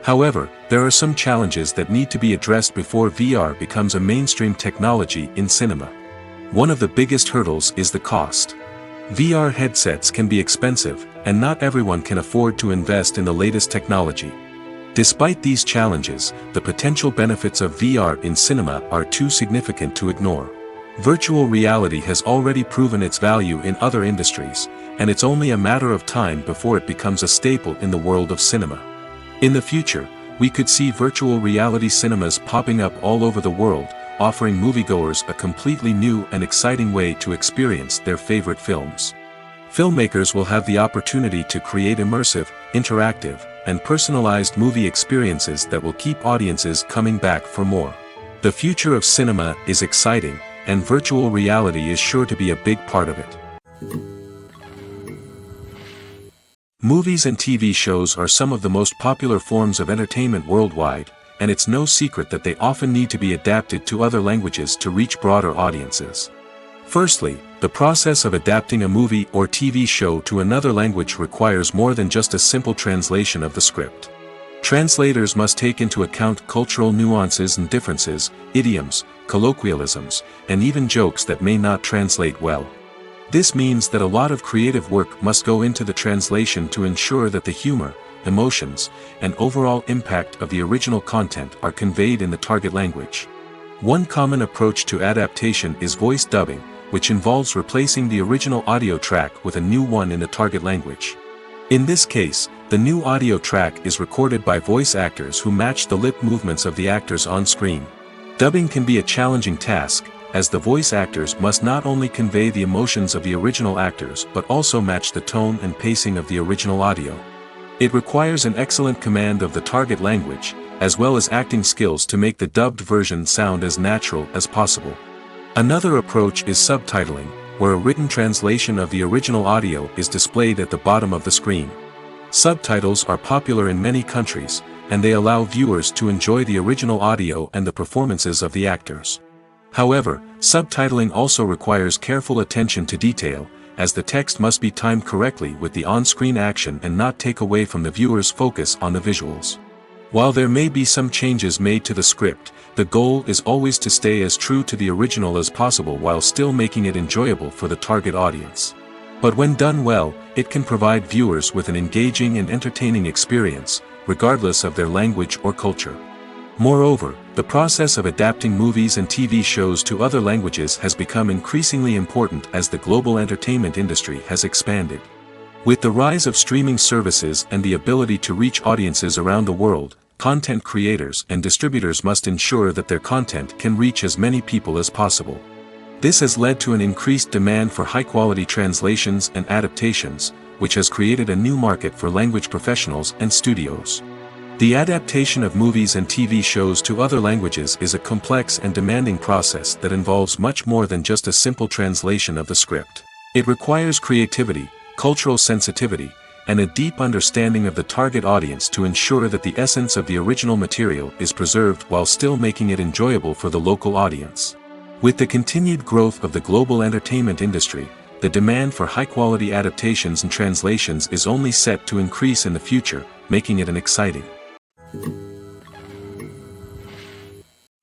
However, there are some challenges that need to be addressed before VR becomes a mainstream technology in cinema. One of the biggest hurdles is the cost. VR headsets can be expensive, and not everyone can afford to invest in the latest technology. Despite these challenges, the potential benefits of VR in cinema are too significant to ignore. Virtual reality has already proven its value in other industries, and it's only a matter of time before it becomes a staple in the world of cinema. In the future, we could see virtual reality cinemas popping up all over the world, offering moviegoers a completely new and exciting way to experience their favorite films. Filmmakers will have the opportunity to create immersive, interactive, and personalized movie experiences that will keep audiences coming back for more. The future of cinema is exciting, and virtual reality is sure to be a big part of it. Movies and TV shows are some of the most popular forms of entertainment worldwide, and it's no secret that they often need to be adapted to other languages to reach broader audiences. Firstly, the process of adapting a movie or TV show to another language requires more than just a simple translation of the script. Translators must take into account cultural nuances and differences, idioms, colloquialisms, and even jokes that may not translate well. This means that a lot of creative work must go into the translation to ensure that the humor, emotions, and overall impact of the original content are conveyed in the target language. One common approach to adaptation is voice dubbing, which involves replacing the original audio track with a new one in the target language. In this case, the new audio track is recorded by voice actors who match the lip movements of the actors on screen. Dubbing can be a challenging task, as the voice actors must not only convey the emotions of the original actors but also match the tone and pacing of the original audio. It requires an excellent command of the target language, as well as acting skills to make the dubbed version sound as natural as possible. Another approach is subtitling, where a written translation of the original audio is displayed at the bottom of the screen. Subtitles are popular in many countries, and they allow viewers to enjoy the original audio and the performances of the actors. However, subtitling also requires careful attention to detail, as the text must be timed correctly with the on-screen action and not take away from the viewer's focus on the visuals. While there may be some changes made to the script, the goal is always to stay as true to the original as possible while still making it enjoyable for the target audience. But when done well, it can provide viewers with an engaging and entertaining experience, regardless of their language or culture. Moreover, the process of adapting movies and TV shows to other languages has become increasingly important as the global entertainment industry has expanded. With the rise of streaming services and the ability to reach audiences around the world, content creators and distributors must ensure that their content can reach as many people as possible. This has led to an increased demand for high-quality translations and adaptations, which has created a new market for language professionals and studios. The adaptation of movies and TV shows to other languages is a complex and demanding process that involves much more than just a simple translation of the script. It requires creativity, cultural sensitivity, and a deep understanding of the target audience to ensure that the essence of the original material is preserved while still making it enjoyable for the local audience. With the continued growth of the global entertainment industry, the demand for high-quality adaptations and translations is only set to increase in the future, making it an exciting.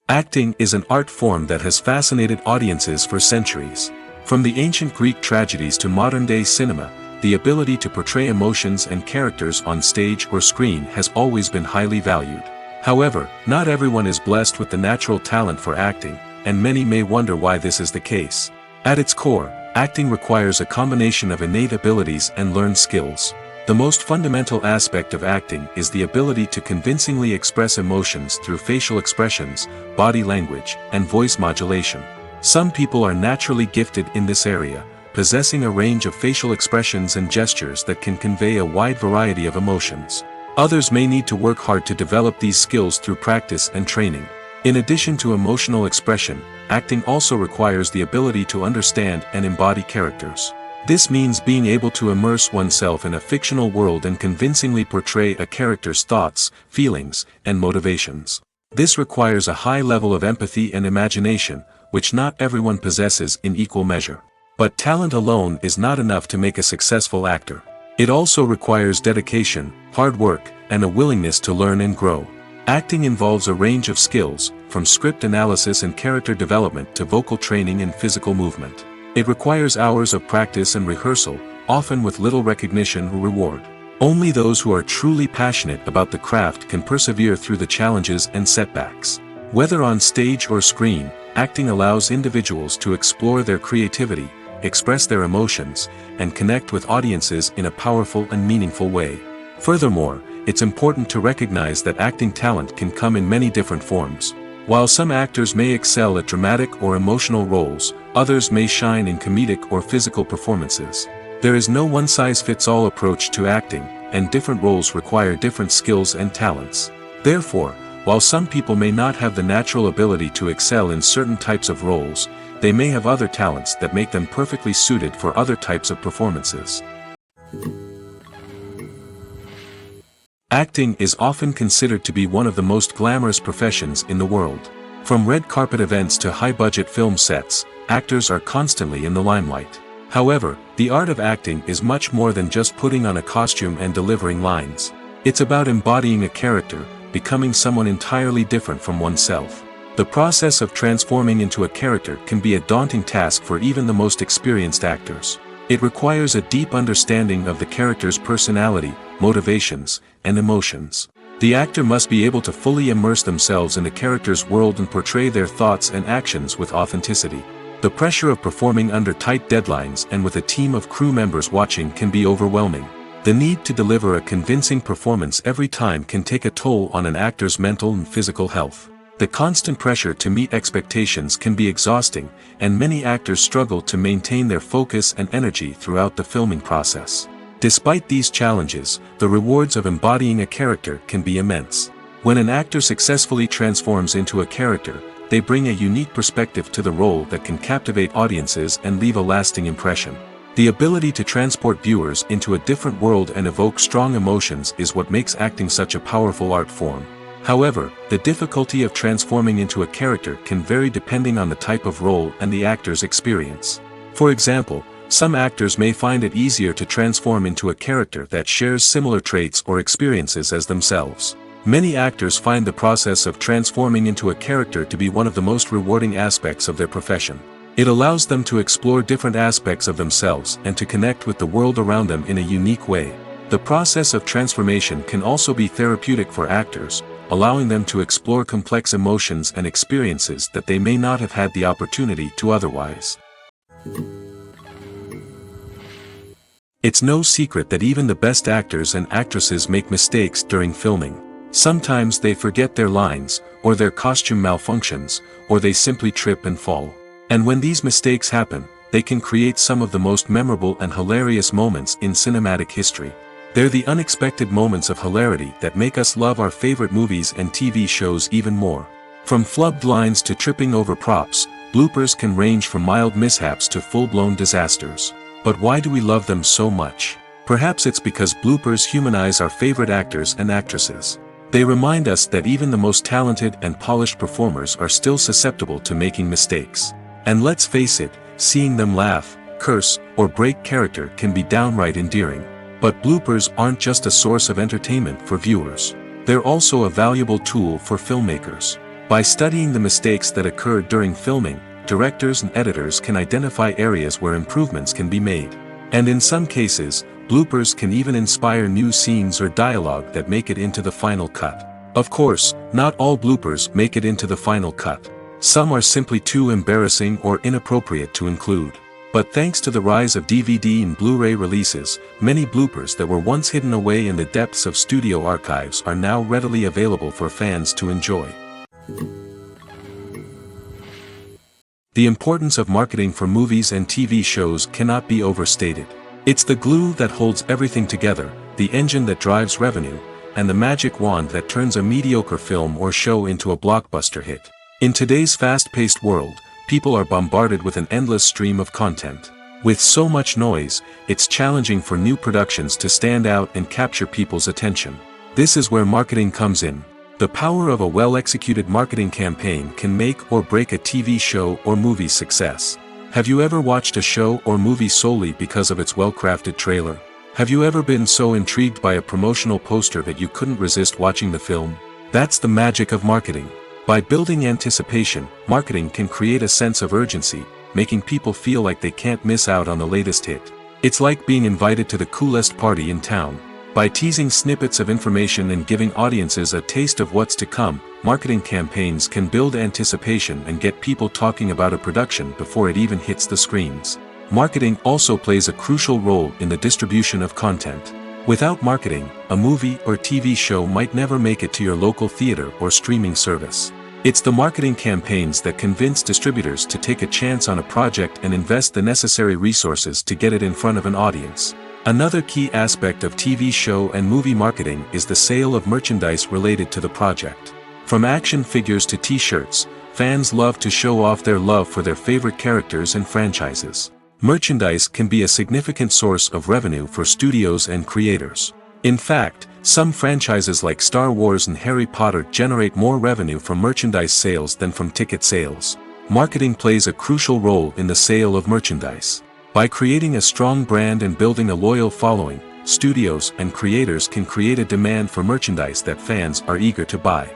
Acting is an art form that has fascinated audiences for centuries. From the ancient Greek tragedies to modern-day cinema, the ability to portray emotions and characters on stage or screen has always been highly valued. However, not everyone is blessed with the natural talent for acting, and many may wonder why this is the case. At its core, acting requires a combination of innate abilities and learned skills. The most fundamental aspect of acting is the ability to convincingly express emotions through facial expressions, body language, and voice modulation. Some people are naturally gifted in this area, possessing a range of facial expressions and gestures that can convey a wide variety of emotions. Others may need to work hard to develop these skills through practice and training. In addition to emotional expression, acting also requires the ability to understand and embody characters. This means being able to immerse oneself in a fictional world and convincingly portray a character's thoughts, feelings, and motivations. This requires a high level of empathy and imagination, which not everyone possesses in equal measure. But talent alone is not enough to make a successful actor. It also requires dedication, hard work, and a willingness to learn and grow. Acting involves a range of skills, from script analysis and character development to vocal training and physical movement. It requires hours of practice and rehearsal, often with little recognition or reward. Only those who are truly passionate about the craft can persevere through the challenges and setbacks. Whether on stage or screen, acting allows individuals to explore their creativity, express their emotions, and connect with audiences in a powerful and meaningful way. Furthermore, it's important to recognize that acting talent can come in many different forms. While some actors may excel at dramatic or emotional roles, others may shine in comedic or physical performances. There is no one-size-fits-all approach to acting, and different roles require different skills and talents. Therefore, while some people may not have the natural ability to excel in certain types of roles, they may have other talents that make them perfectly suited for other types of performances. Acting is often considered to be one of the most glamorous professions in the world. From red carpet events to high-budget film sets, actors are constantly in the limelight. However, the art of acting is much more than just putting on a costume and delivering lines. It's about embodying a character, becoming someone entirely different from oneself. The process of transforming into a character can be a daunting task for even the most experienced actors. It requires a deep understanding of the character's personality, motivations, and emotions. The actor must be able to fully immerse themselves in the character's world and portray their thoughts and actions with authenticity. The pressure of performing under tight deadlines and with a team of crew members watching can be overwhelming. The need to deliver a convincing performance every time can take a toll on an actor's mental and physical health. The constant pressure to meet expectations can be exhausting, and many actors struggle to maintain their focus and energy throughout the filming process. Despite these challenges, the rewards of embodying a character can be immense. When an actor successfully transforms into a character, they bring a unique perspective to the role that can captivate audiences and leave a lasting impression. The ability to transport viewers into a different world and evoke strong emotions is what makes acting such a powerful art form. However, the difficulty of transforming into a character can vary depending on the type of role and the actor's experience. For example, some actors may find it easier to transform into a character that shares similar traits or experiences as themselves. Many actors find the process of transforming into a character to be one of the most rewarding aspects of their profession. It allows them to explore different aspects of themselves and to connect with the world around them in a unique way. The process of transformation can also be therapeutic for actors, allowing them to explore complex emotions and experiences that they may not have had the opportunity to otherwise. It's no secret that even the best actors and actresses make mistakes during filming. Sometimes they forget their lines, or their costume malfunctions, or they simply trip and fall. And when these mistakes happen, they can create some of the most memorable and hilarious moments in cinematic history. They're the unexpected moments of hilarity that make us love our favorite movies and TV shows even more. From flubbed lines to tripping over props, bloopers can range from mild mishaps to full-blown disasters. But why do we love them so much? Perhaps it's because bloopers humanize our favorite actors and actresses. They remind us that even the most talented and polished performers are still susceptible to making mistakes. And let's face it, seeing them laugh, curse, or break character can be downright endearing. But bloopers aren't just a source of entertainment for viewers. They're also a valuable tool for filmmakers. By studying the mistakes that occurred during filming, directors and editors can identify areas where improvements can be made. And in some cases, bloopers can even inspire new scenes or dialogue that make it into the final cut. Of course, not all bloopers make it into the final cut. Some are simply too embarrassing or inappropriate to include. But thanks to the rise of DVD and Blu-ray releases, many bloopers that were once hidden away in the depths of studio archives are now readily available for fans to enjoy. The importance of marketing for movies and TV shows cannot be overstated. It's the glue that holds everything together, the engine that drives revenue, and the magic wand that turns a mediocre film or show into a blockbuster hit. In today's fast-paced world, people are bombarded with an endless stream of content. With so much noise, it's challenging for new productions to stand out and capture people's attention. This is where marketing comes in. The power of a well-executed marketing campaign can make or break a TV show or movie's success. Have you ever watched a show or movie solely because of its well-crafted trailer? Have you ever been so intrigued by a promotional poster that you couldn't resist watching the film? That's the magic of marketing. By building anticipation, marketing can create a sense of urgency, making people feel like they can't miss out on the latest hit. It's like being invited to the coolest party in town. By teasing snippets of information and giving audiences a taste of what's to come, marketing campaigns can build anticipation and get people talking about a production before it even hits the screens. Marketing also plays a crucial role in the distribution of content. Without marketing, a movie or TV show might never make it to your local theater or streaming service. It's the marketing campaigns that convince distributors to take a chance on a project and invest the necessary resources to get it in front of an audience. Another key aspect of TV show and movie marketing is the sale of merchandise related to the project. From action figures to t-shirts, fans love to show off their love for their favorite characters and franchises. Merchandise can be a significant source of revenue for studios and creators. In fact, some franchises like Star Wars and Harry Potter generate more revenue from merchandise sales than from ticket sales. Marketing plays a crucial role in the sale of merchandise. By creating a strong brand and building a loyal following, studios and creators can create a demand for merchandise that fans are eager to buy.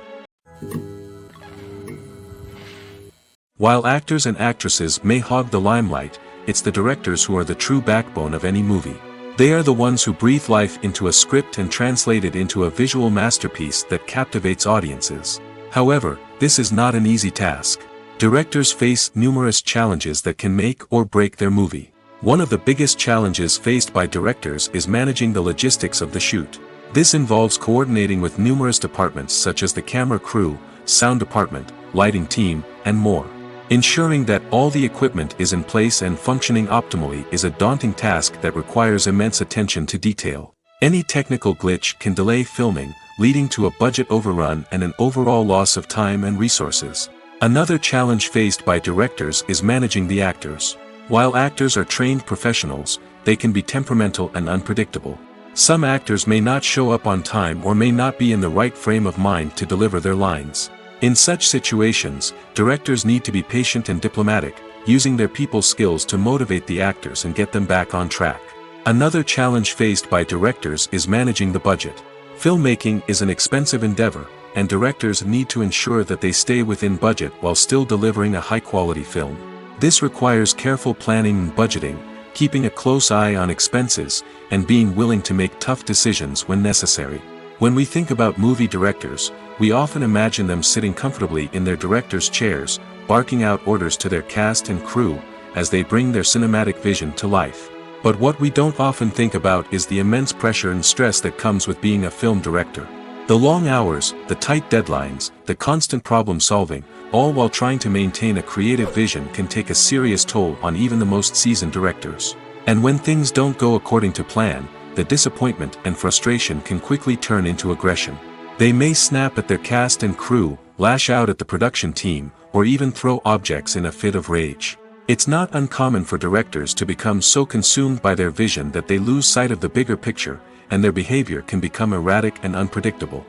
While actors and actresses may hog the limelight, it's the directors who are the true backbone of any movie. They are the ones who breathe life into a script and translate it into a visual masterpiece that captivates audiences. However, this is not an easy task. Directors face numerous challenges that can make or break their movie. One of the biggest challenges faced by directors is managing the logistics of the shoot. This involves coordinating with numerous departments such as the camera crew, sound department, lighting team, and more. Ensuring that all the equipment is in place and functioning optimally is a daunting task that requires immense attention to detail. Any technical glitch can delay filming, leading to a budget overrun and an overall loss of time and resources. Another challenge faced by directors is managing the actors. While actors are trained professionals, they can be temperamental and unpredictable. Some actors may not show up on time or may not be in the right frame of mind to deliver their lines. In such situations, directors need to be patient and diplomatic, using their people skills to motivate the actors and get them back on track. Another challenge faced by directors is managing the budget. Filmmaking is an expensive endeavor, and directors need to ensure that they stay within budget while still delivering a high-quality film. This requires careful planning and budgeting, keeping a close eye on expenses, and being willing to make tough decisions when necessary. When we think about movie directors, we often imagine them sitting comfortably in their director's chairs, barking out orders to their cast and crew, as they bring their cinematic vision to life. But what we don't often think about is the immense pressure and stress that comes with being a film director. The long hours, the tight deadlines, the constant problem solving, all while trying to maintain a creative vision can take a serious toll on even the most seasoned directors. And when things don't go according to plan, the disappointment and frustration can quickly turn into aggression. They may snap at their cast and crew, lash out at the production team, or even throw objects in a fit of rage. It's not uncommon for directors to become so consumed by their vision that they lose sight of the bigger picture, and their behavior can become erratic and unpredictable.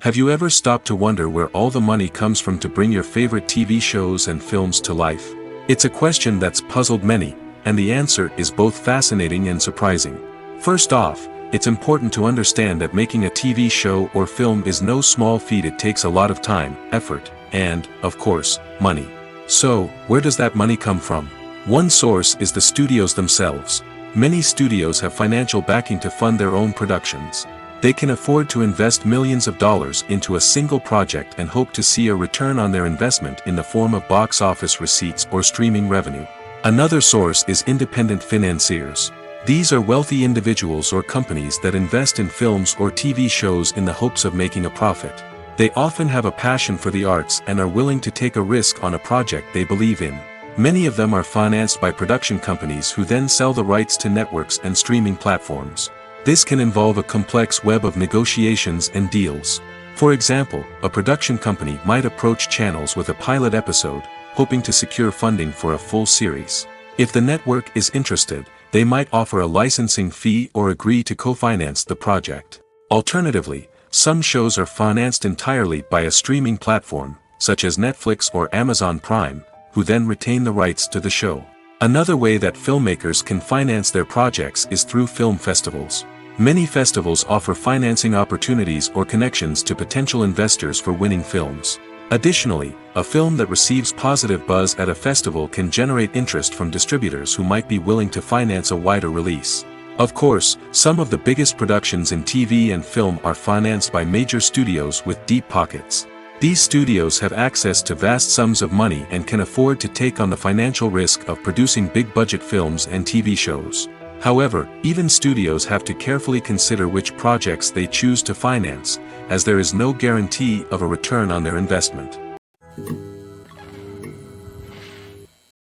Have you ever stopped to wonder where all the money comes from to bring your favorite TV shows and films to life? It's a question that's puzzled many, and the answer is both fascinating and surprising. First off, it's important to understand that making a TV show or film is no small feat. It takes a lot of time, effort, and, of course, money. So, where does that money come from? One source is the studios themselves. Many studios have financial backing to fund their own productions. They can afford to invest millions of dollars into a single project and hope to see a return on their investment in the form of box office receipts or streaming revenue. Another source is independent financiers. These are wealthy individuals or companies that invest in films or TV shows in the hopes of making a profit. They often have a passion for the arts and are willing to take a risk on a project they believe in. Many of them are financed by production companies who then sell the rights to networks and streaming platforms. This can involve a complex web of negotiations and deals. For example, a production company might approach channels with a pilot episode, hoping to secure funding for a full series. If the network is interested, they might offer a licensing fee or agree to co-finance the project. Alternatively, some shows are financed entirely by a streaming platform, such as Netflix or Amazon Prime, who then retain the rights to the show. Another way that filmmakers can finance their projects is through film festivals. Many festivals offer financing opportunities or connections to potential investors for winning films. Additionally, a film that receives positive buzz at a festival can generate interest from distributors who might be willing to finance a wider release. Of course, some of the biggest productions in TV and film are financed by major studios with deep pockets. These studios have access to vast sums of money and can afford to take on the financial risk of producing big-budget films and TV shows. However, even studios have to carefully consider which projects they choose to finance, as there is no guarantee of a return on their investment.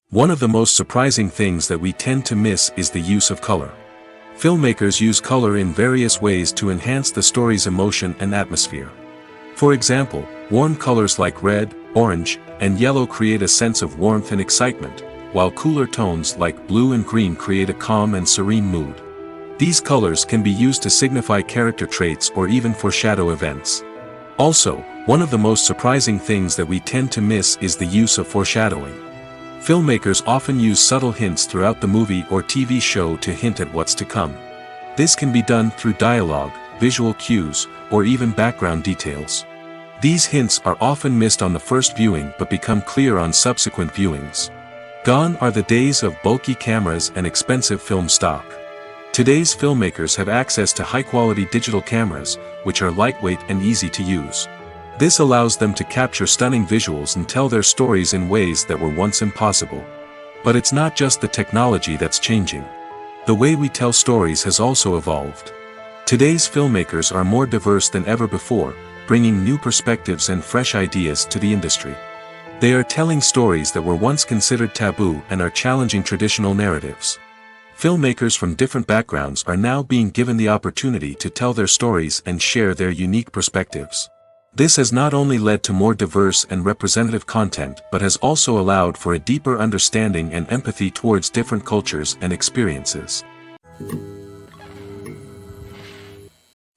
One of the most surprising things that we tend to miss is the use of color. Filmmakers use color in various ways to enhance the story's emotion and atmosphere. For example, warm colors like red, orange, and yellow create a sense of warmth and excitement, while cooler tones like blue and green create a calm and serene mood. These colors can be used to signify character traits or even foreshadow events. Also, one of the most surprising things that we tend to miss is the use of foreshadowing. Filmmakers often use subtle hints throughout the movie or TV show to hint at what's to come. This can be done through dialogue, visual cues, or even background details. These hints are often missed on the first viewing but become clear on subsequent viewings. Gone are the days of bulky cameras and expensive film stock. Today's filmmakers have access to high-quality digital cameras, which are lightweight and easy to use. This allows them to capture stunning visuals and tell their stories in ways that were once impossible. But it's not just the technology that's changing. The way we tell stories has also evolved. Today's filmmakers are more diverse than ever before, bringing new perspectives and fresh ideas to the industry. They are telling stories that were once considered taboo and are challenging traditional narratives. Filmmakers from different backgrounds are now being given the opportunity to tell their stories and share their unique perspectives. This has not only led to more diverse and representative content but has also allowed for a deeper understanding and empathy towards different cultures and experiences.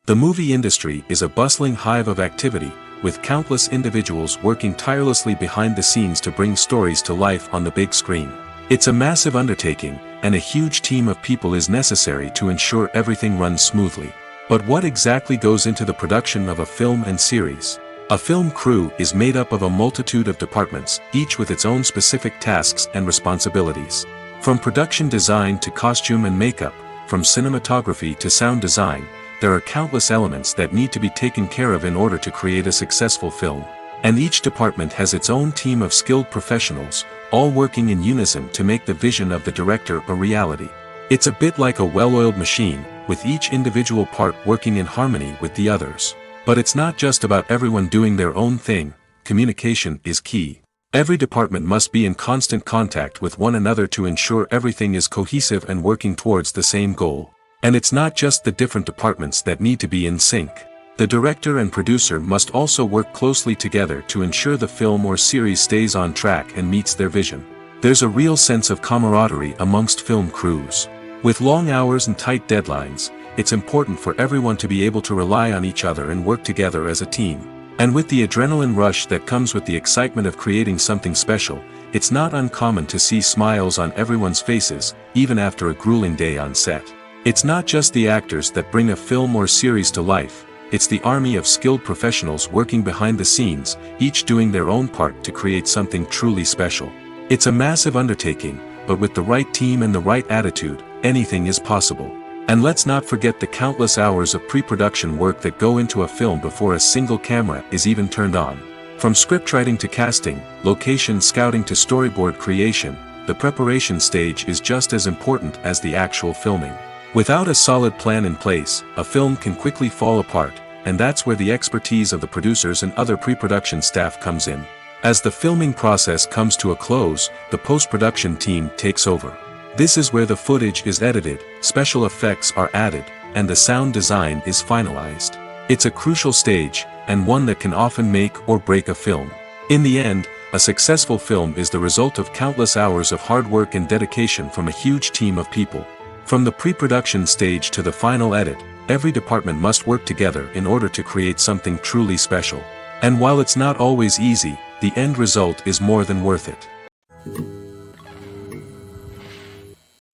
The movie industry is a bustling hive of activity, with countless individuals working tirelessly behind the scenes to bring stories to life on the big screen. It's a massive undertaking, and a huge team of people is necessary to ensure everything runs smoothly. But what exactly goes into the production of a film and series? A film crew is made up of a multitude of departments, each with its own specific tasks and responsibilities. From production design to costume and makeup, from cinematography to sound design, there are countless elements that need to be taken care of in order to create a successful film. And each department has its own team of skilled professionals, all working in unison to make the vision of the director a reality. It's a bit like a well-oiled machine, with each individual part working in harmony with the others. But it's not just about everyone doing their own thing. Communication is key. Every department must be in constant contact with one another to ensure everything is cohesive and working towards the same goal. And it's not just the different departments that need to be in sync. The director and producer must also work closely together to ensure the film or series stays on track and meets their vision. There's a real sense of camaraderie amongst film crews. With long hours and tight deadlines, it's important for everyone to be able to rely on each other and work together as a team. And with the adrenaline rush that comes with the excitement of creating something special, it's not uncommon to see smiles on everyone's faces, even after a grueling day on set. It's not just the actors that bring a film or series to life, it's the army of skilled professionals working behind the scenes, each doing their own part to create something truly special. It's a massive undertaking, but with the right team and the right attitude, anything is possible. And let's not forget the countless hours of pre-production work that go into a film before a single camera is even turned on. From scriptwriting to casting, location scouting to storyboard creation, the preparation stage is just as important as the actual filming. Without a solid plan in place, a film can quickly fall apart, and that's where the expertise of the producers and other pre-production staff comes in. As the filming process comes to a close, the post-production team takes over. This is where the footage is edited, special effects are added, and the sound design is finalized. It's a crucial stage, and one that can often make or break a film. In the end, a successful film is the result of countless hours of hard work and dedication from a huge team of people. From the pre-production stage to the final edit, every department must work together in order to create something truly special. And while it's not always easy, the end result is more than worth it.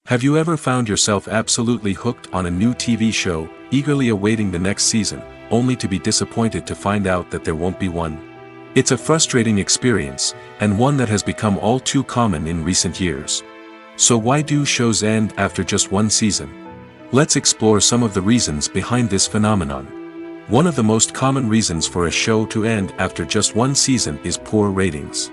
Have you ever found yourself absolutely hooked on a new TV show, eagerly awaiting the next season, only to be disappointed to find out that there won't be one? It's a frustrating experience, and one that has become all too common in recent years. So why do shows end after just one season? Let's explore some of the reasons behind this phenomenon. One of the most common reasons for a show to end after just one season is poor ratings.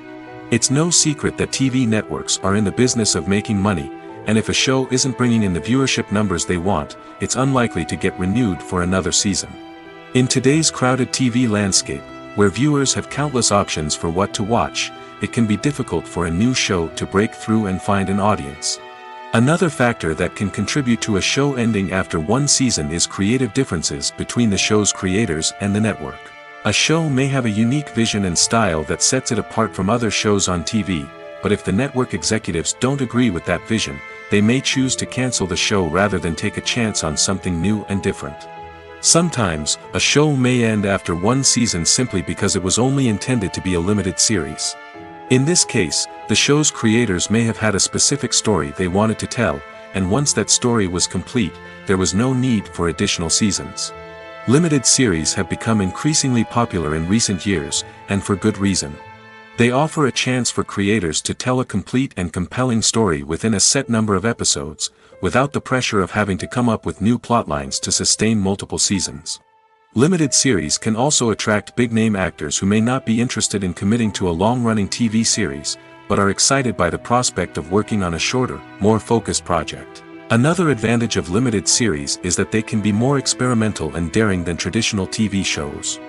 It's no secret that TV networks are in the business of making money, and if a show isn't bringing in the viewership numbers they want, it's unlikely to get renewed for another season. In today's crowded TV landscape, where viewers have countless options for what to watch, it can be difficult for a new show to break through and find an audience. Another factor that can contribute to a show ending after one season is creative differences between the show's creators and the network. A show may have a unique vision and style that sets it apart from other shows on TV, but if the network executives don't agree with that vision, they may choose to cancel the show rather than take a chance on something new and different. Sometimes, a show may end after one season simply because it was only intended to be a limited series. In this case, the show's creators may have had a specific story they wanted to tell, and once that story was complete, there was no need for additional seasons. Limited series have become increasingly popular in recent years, and for good reason. They offer a chance for creators to tell a complete and compelling story within a set number of episodes, without the pressure of having to come up with new plotlines to sustain multiple seasons. Limited series can also attract big-name actors who may not be interested in committing to a long-running TV series, but are excited by the prospect of working on a shorter, more focused project. Another advantage of limited series is that they can be more experimental and daring than traditional TV shows.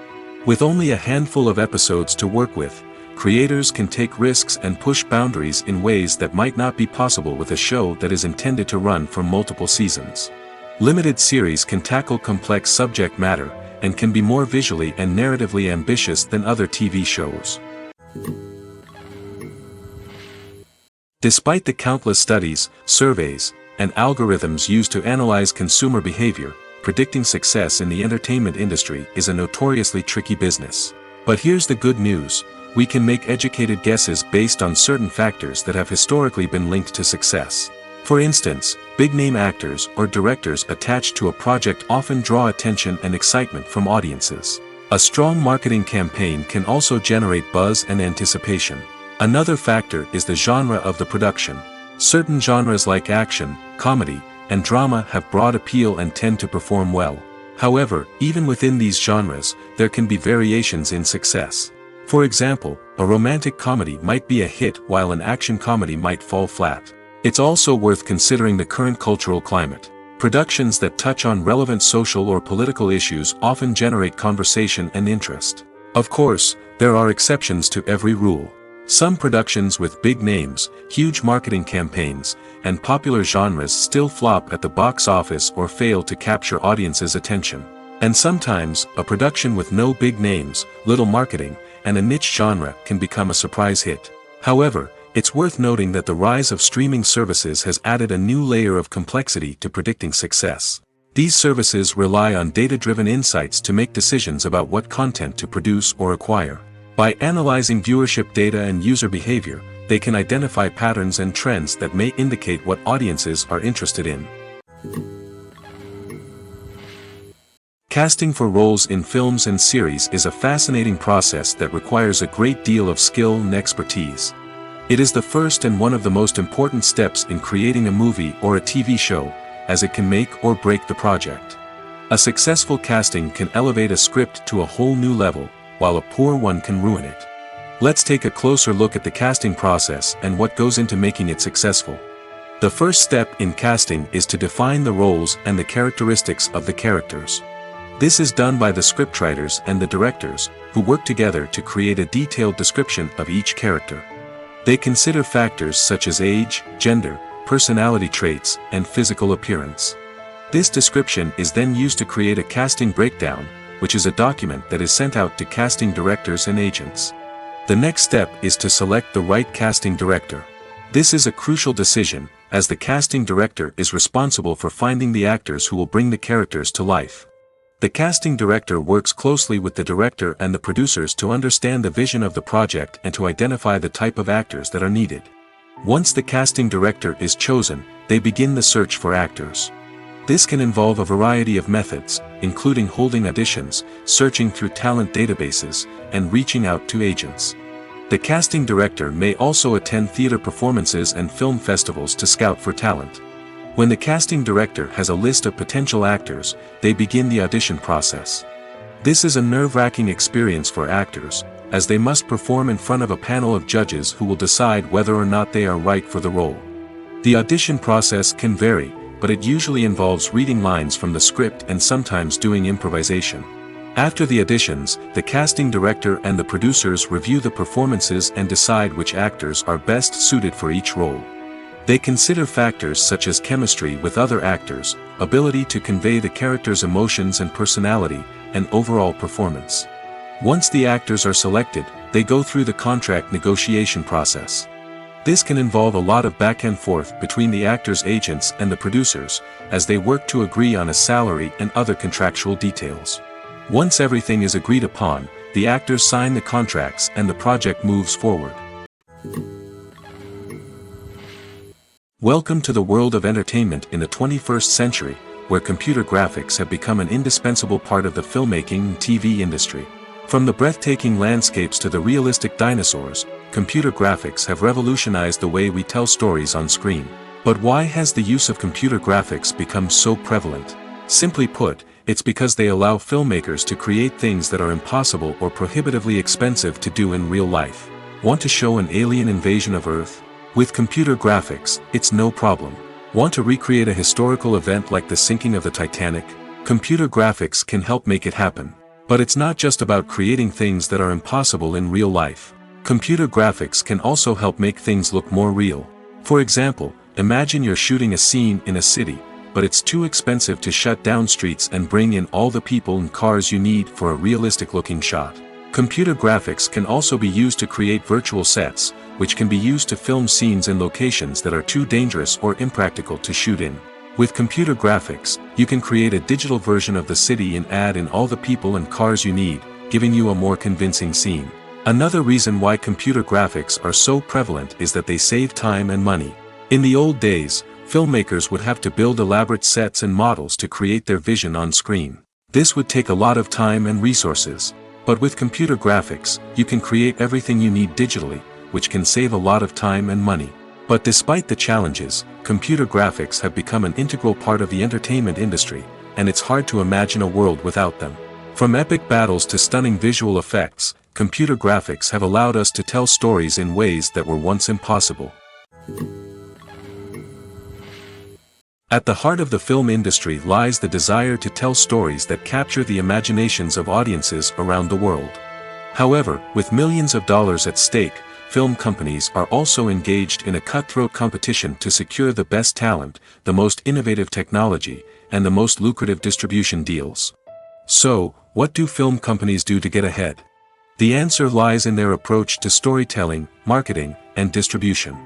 With only a handful of episodes to work with, creators can take risks and push boundaries in ways that might not be possible with a show that is intended to run for multiple seasons. Limited series can tackle complex subject matter, and can be more visually and narratively ambitious than other TV shows. Despite the countless studies, surveys, and algorithms used to analyze consumer behavior, predicting success in the entertainment industry is a notoriously tricky business. But here's the good news: we can make educated guesses based on certain factors that have historically been linked to success. For instance, big-name actors or directors attached to a project often draw attention and excitement from audiences. A strong marketing campaign can also generate buzz and anticipation. Another factor is the genre of the production. Certain genres like action, comedy, and drama have broad appeal and tend to perform well. However, even within these genres, there can be variations in success. For example, a romantic comedy might be a hit while an action comedy might fall flat. It's also worth considering the current cultural climate. Productions that touch on relevant social or political issues often generate conversation and interest. Of course, there are exceptions to every rule. Some productions with big names, huge marketing campaigns, and popular genres still flop at the box office or fail to capture audiences' attention. And sometimes, a production with no big names, little marketing, and a niche genre can become a surprise hit. However, it's worth noting that the rise of streaming services has added a new layer of complexity to predicting success. These services rely on data-driven insights to make decisions about what content to produce or acquire. By analyzing viewership data and user behavior, they can identify patterns and trends that may indicate what audiences are interested in. Casting for roles in films and series is a fascinating process that requires a great deal of skill and expertise. It is the first and one of the most important steps in creating a movie or a TV show, as it can make or break the project. A successful casting can elevate a script to a whole new level, while a poor one can ruin it. Let's take a closer look at the casting process and what goes into making it successful. The first step in casting is to define the roles and the characteristics of the characters. This is done by the scriptwriters and the directors, who work together to create a detailed description of each character. They consider factors such as age, gender, personality traits, and physical appearance. This description is then used to create a casting breakdown, which is a document that is sent out to casting directors and agents. The next step is to select the right casting director. This is a crucial decision, as the casting director is responsible for finding the actors who will bring the characters to life. The casting director works closely with the director and the producers to understand the vision of the project and to identify the type of actors that are needed. Once the casting director is chosen, they begin the search for actors. This can involve a variety of methods, including holding auditions, searching through talent databases, and reaching out to agents. The casting director may also attend theater performances and film festivals to scout for talent. When the casting director has a list of potential actors, they begin the audition process. This is a nerve-wracking experience for actors, as they must perform in front of a panel of judges who will decide whether or not they are right for the role. The audition process can vary, but it usually involves reading lines from the script and sometimes doing improvisation. After the auditions, the casting director and the producers review the performances and decide which actors are best suited for each role. They consider factors such as chemistry with other actors, ability to convey the character's emotions and personality, and overall performance. Once the actors are selected, they go through the contract negotiation process. This can involve a lot of back and forth between the actors' agents and the producers, as they work to agree on a salary and other contractual details. Once everything is agreed upon, the actors sign the contracts and the project moves forward. Welcome to the world of entertainment in the 21st century, where computer graphics have become an indispensable part of the filmmaking and TV industry. From the breathtaking landscapes to the realistic dinosaurs, computer graphics have revolutionized the way we tell stories on screen. But why has the use of computer graphics become so prevalent? Simply put, it's because they allow filmmakers to create things that are impossible or prohibitively expensive to do in real life. Want to show an alien invasion of Earth? With computer graphics, it's no problem. Want to recreate a historical event like the sinking of the Titanic? Computer graphics can help make it happen. But it's not just about creating things that are impossible in real life. Computer graphics can also help make things look more real. For example, imagine you're shooting a scene in a city, but it's too expensive to shut down streets and bring in all the people and cars you need for a realistic-looking shot. Computer graphics can also be used to create virtual sets, which can be used to film scenes in locations that are too dangerous or impractical to shoot in. With computer graphics, you can create a digital version of the city and add in all the people and cars you need, giving you a more convincing scene. Another reason why computer graphics are so prevalent is that they save time and money. In the old days, filmmakers would have to build elaborate sets and models to create their vision on screen. This would take a lot of time and resources. But with computer graphics, you can create everything you need digitally, which can save a lot of time and money. But despite the challenges, computer graphics have become an integral part of the entertainment industry, and it's hard to imagine a world without them. From epic battles to stunning visual effects, computer graphics have allowed us to tell stories in ways that were once impossible. At the heart of the film industry lies the desire to tell stories that capture the imaginations of audiences around the world. However, with millions of dollars at stake, film companies are also engaged in a cutthroat competition to secure the best talent, the most innovative technology, and the most lucrative distribution deals. So, what do film companies do to get ahead? The answer lies in their approach to storytelling, marketing, and distribution.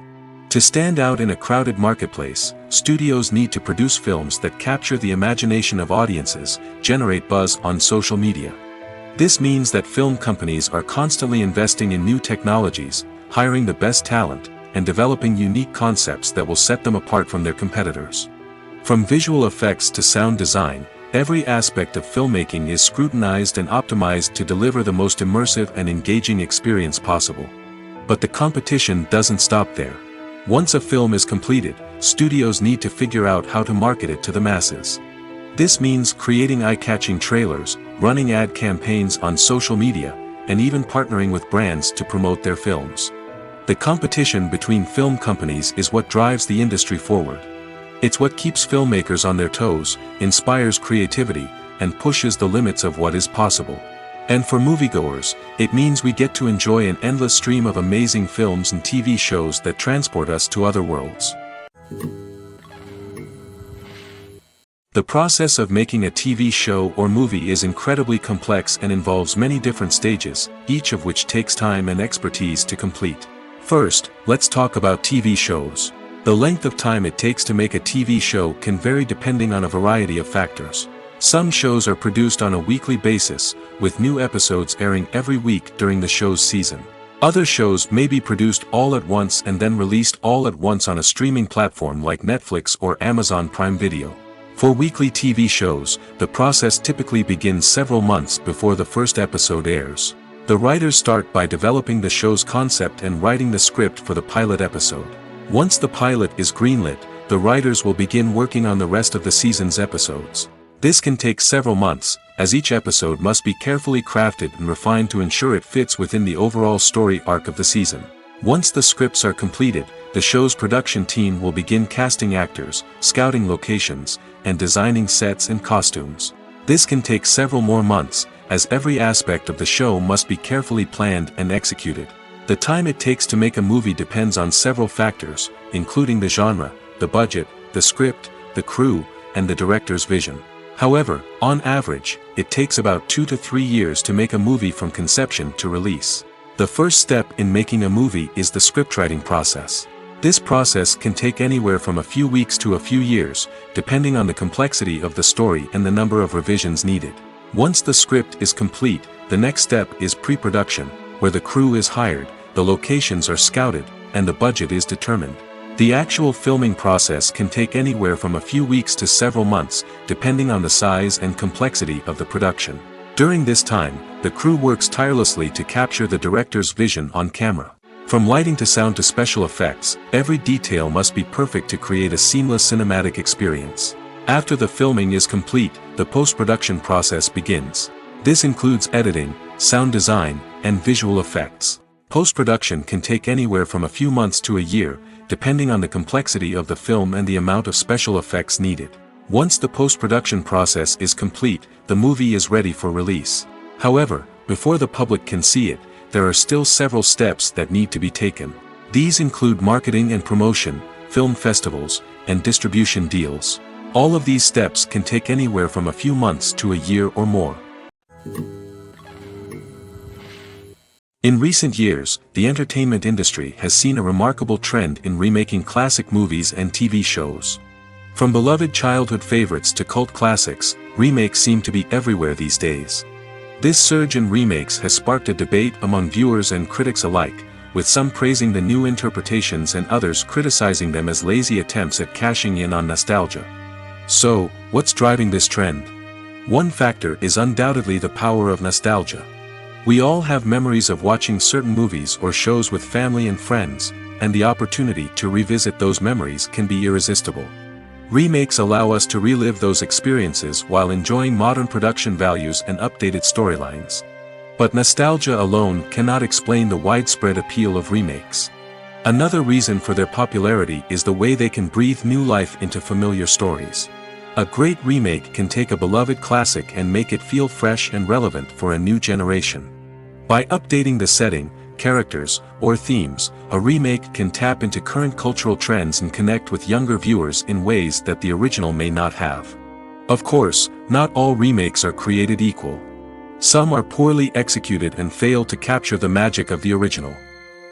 To stand out in a crowded marketplace, studios need to produce films that capture the imagination of audiences, generate buzz on social media. This means that film companies are constantly investing in new technologies, hiring the best talent, and developing unique concepts that will set them apart from their competitors. From visual effects to sound design, every aspect of filmmaking is scrutinized and optimized to deliver the most immersive and engaging experience possible. But the competition doesn't stop there. Once a film is completed, studios need to figure out how to market it to the masses. This means creating eye-catching trailers, running ad campaigns on social media, and even partnering with brands to promote their films. The competition between film companies is what drives the industry forward. It's what keeps filmmakers on their toes, inspires creativity, and pushes the limits of what is possible. And for moviegoers, it means we get to enjoy an endless stream of amazing films and TV shows that transport us to other worlds. The process of making a TV show or movie is incredibly complex and involves many different stages, each of which takes time and expertise to complete. First, let's talk about TV shows. The length of time it takes to make a TV show can vary depending on a variety of factors. Some shows are produced on a weekly basis, with new episodes airing every week during the show's season. Other shows may be produced all at once and then released all at once on a streaming platform like Netflix or Amazon Prime Video. For weekly TV shows, the process typically begins several months before the first episode airs. The writers start by developing the show's concept and writing the script for the pilot episode. Once the pilot is greenlit, the writers will begin working on the rest of the season's episodes. This can take several months, as each episode must be carefully crafted and refined to ensure it fits within the overall story arc of the season. Once the scripts are completed, the show's production team will begin casting actors, scouting locations, and designing sets and costumes. This can take several more months, as every aspect of the show must be carefully planned and executed. The time it takes to make a movie depends on several factors, including the genre, the budget, the script, the crew, and the director's vision. However, on average, it takes about 2 to 3 years to make a movie from conception to release. The first step in making a movie is the scriptwriting process. This process can take anywhere from a few weeks to a few years, depending on the complexity of the story and the number of revisions needed. Once the script is complete, the next step is pre-production, where the crew is hired, the locations are scouted, and the budget is determined. The actual filming process can take anywhere from a few weeks to several months, depending on the size and complexity of the production. During this time, the crew works tirelessly to capture the director's vision on camera. From lighting to sound to special effects, every detail must be perfect to create a seamless cinematic experience. After the filming is complete, the post-production process begins. This includes editing, sound design, and visual effects. Post-production can take anywhere from a few months to a year, depending on the complexity of the film and the amount of special effects needed. Once the post-production process is complete, the movie is ready for release. However, before the public can see it, there are still several steps that need to be taken. These include marketing and promotion, film festivals, and distribution deals. All of these steps can take anywhere from a few months to a year or more. In recent years, the entertainment industry has seen a remarkable trend in remaking classic movies and TV shows. From beloved childhood favorites to cult classics, remakes seem to be everywhere these days. This surge in remakes has sparked a debate among viewers and critics alike, with some praising the new interpretations and others criticizing them as lazy attempts at cashing in on nostalgia. So, what's driving this trend? One factor is undoubtedly the power of nostalgia. We all have memories of watching certain movies or shows with family and friends, and the opportunity to revisit those memories can be irresistible. Remakes allow us to relive those experiences while enjoying modern production values and updated storylines. But nostalgia alone cannot explain the widespread appeal of remakes. Another reason for their popularity is the way they can breathe new life into familiar stories. A great remake can take a beloved classic and make it feel fresh and relevant for a new generation. By updating the setting, characters, or themes, a remake can tap into current cultural trends and connect with younger viewers in ways that the original may not have. Of course, not all remakes are created equal. Some are poorly executed and fail to capture the magic of the original.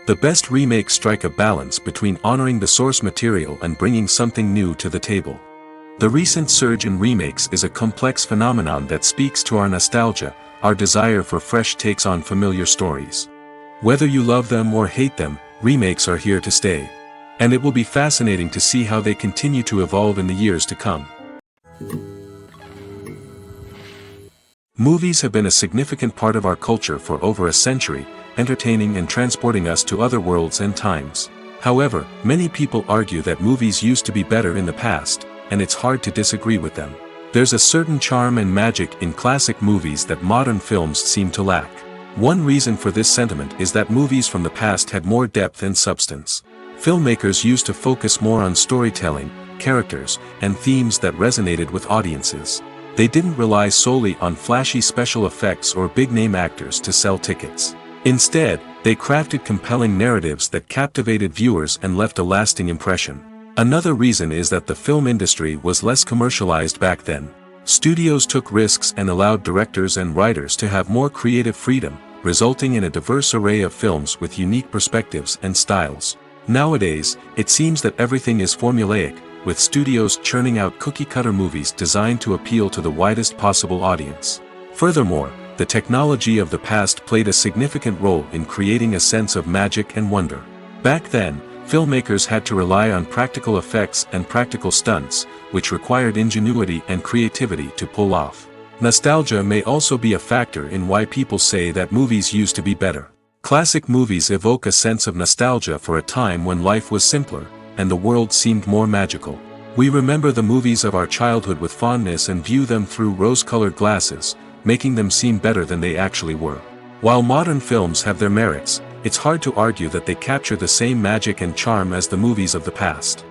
The best remakes strike a balance between honoring the source material and bringing something new to the table. The recent surge in remakes is a complex phenomenon that speaks to our nostalgia, our desire for fresh takes on familiar stories. Whether you love them or hate them, remakes are here to stay. And it will be fascinating to see how they continue to evolve in the years to come. Movies have been a significant part of our culture for over a century, entertaining and transporting us to other worlds and times. However, many people argue that movies used to be better in the past, and it's hard to disagree with them. There's a certain charm and magic in classic movies that modern films seem to lack. One reason for this sentiment is that movies from the past had more depth and substance. Filmmakers used to focus more on storytelling, characters, and themes that resonated with audiences. They didn't rely solely on flashy special effects or big-name actors to sell tickets. Instead, they crafted compelling narratives that captivated viewers and left a lasting impression. Another reason is that the film industry was less commercialized back then. Studios took risks and allowed directors and writers to have more creative freedom, resulting in a diverse array of films with unique perspectives and styles. Nowadays, it seems that everything is formulaic, with studios churning out cookie-cutter movies designed to appeal to the widest possible audience. Furthermore, the technology of the past played a significant role in creating a sense of magic and wonder. Back then, filmmakers had to rely on practical effects and practical stunts, which required ingenuity and creativity to pull off. Nostalgia may also be a factor in why people say that movies used to be better. Classic movies evoke a sense of nostalgia for a time when life was simpler, and the world seemed more magical. We remember the movies of our childhood with fondness and view them through rose-colored glasses, making them seem better than they actually were. While modern films have their merits, it's hard to argue that they capture the same magic and charm as the movies of the past.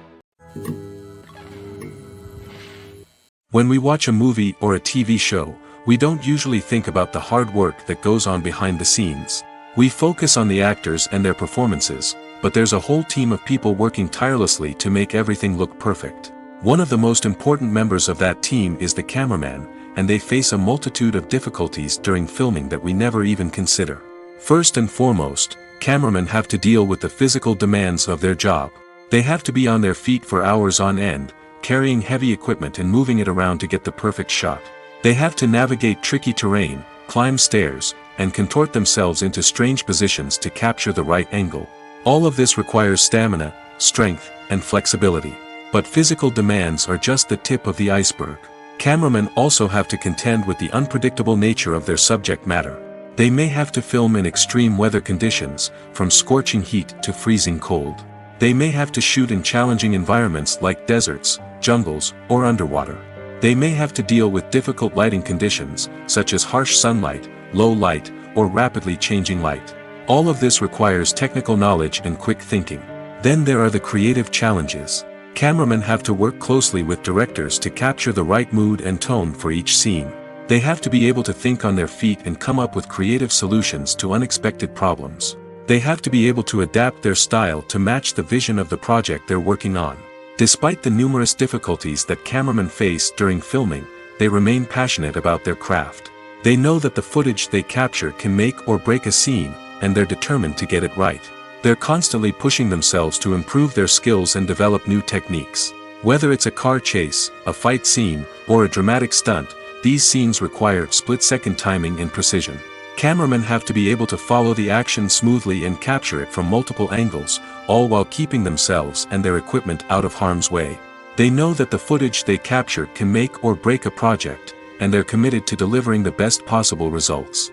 When we watch a movie or a TV show, we don't usually think about the hard work that goes on behind the scenes. We focus on the actors and their performances, but there's a whole team of people working tirelessly to make everything look perfect. One of the most important members of that team is the cameraman, and they face a multitude of difficulties during filming that we never even consider. First and foremost, cameramen have to deal with the physical demands of their job. They have to be on their feet for hours on end, carrying heavy equipment and moving it around to get the perfect shot. They have to navigate tricky terrain, climb stairs, and contort themselves into strange positions to capture the right angle. All of this requires stamina, strength, and flexibility. But physical demands are just the tip of the iceberg. Cameramen also have to contend with the unpredictable nature of their subject matter. They may have to film in extreme weather conditions, from scorching heat to freezing cold. They may have to shoot in challenging environments like deserts, jungles, or underwater. They may have to deal with difficult lighting conditions, such as harsh sunlight, low light, or rapidly changing light. All of this requires technical knowledge and quick thinking. Then there are the creative challenges. Cameramen have to work closely with directors to capture the right mood and tone for each scene. They have to be able to think on their feet and come up with creative solutions to unexpected problems. They have to be able to adapt their style to match the vision of the project they're working on. Despite the numerous difficulties that cameramen face during filming, they remain passionate about their craft. They know that the footage they capture can make or break a scene, and they're determined to get it right. They're constantly pushing themselves to improve their skills and develop new techniques. Whether it's a car chase, a fight scene, or a dramatic stunt, these scenes require split-second timing and precision. Cameramen have to be able to follow the action smoothly and capture it from multiple angles, all while keeping themselves and their equipment out of harm's way. They know that the footage they capture can make or break a project, and they're committed to delivering the best possible results.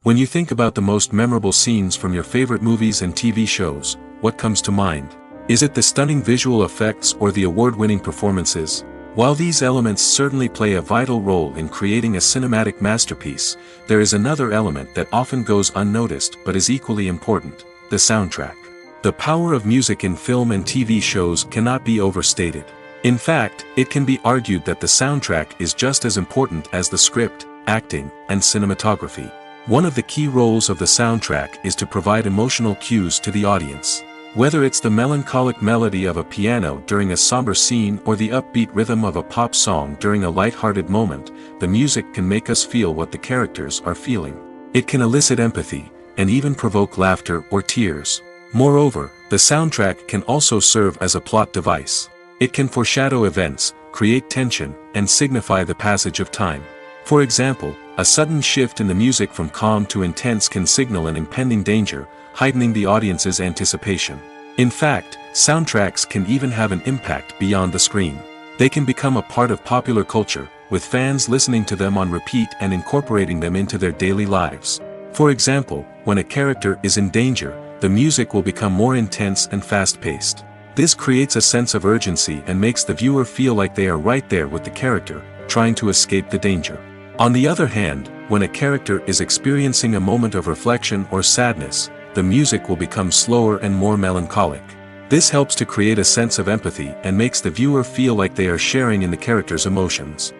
When you think about the most memorable scenes from your favorite movies and TV shows, what comes to mind? Is it the stunning visual effects or the award-winning performances? While these elements certainly play a vital role in creating a cinematic masterpiece, there is another element that often goes unnoticed but is equally important: the soundtrack. The power of music in film and TV shows cannot be overstated. In fact, it can be argued that the soundtrack is just as important as the script, acting, and cinematography. One of the key roles of the soundtrack is to provide emotional cues to the audience. Whether it's the melancholic melody of a piano during a somber scene or the upbeat rhythm of a pop song during a light-hearted moment, the music can make us feel what the characters are feeling. It can elicit empathy, and even provoke laughter or tears. Moreover, the soundtrack can also serve as a plot device. It can foreshadow events, create tension, and signify the passage of time. For example, a sudden shift in the music from calm to intense can signal an impending danger, heightening the audience's anticipation. In fact, soundtracks can even have an impact beyond the screen. They can become a part of popular culture, with fans listening to them on repeat and incorporating them into their daily lives. For example, when a character is in danger, the music will become more intense and fast-paced. This creates a sense of urgency and makes the viewer feel like they are right there with the character, trying to escape the danger. On the other hand, when a character is experiencing a moment of reflection or sadness, the music will become slower and more melancholic. This helps to create a sense of empathy and makes the viewer feel like they are sharing in the character's emotions.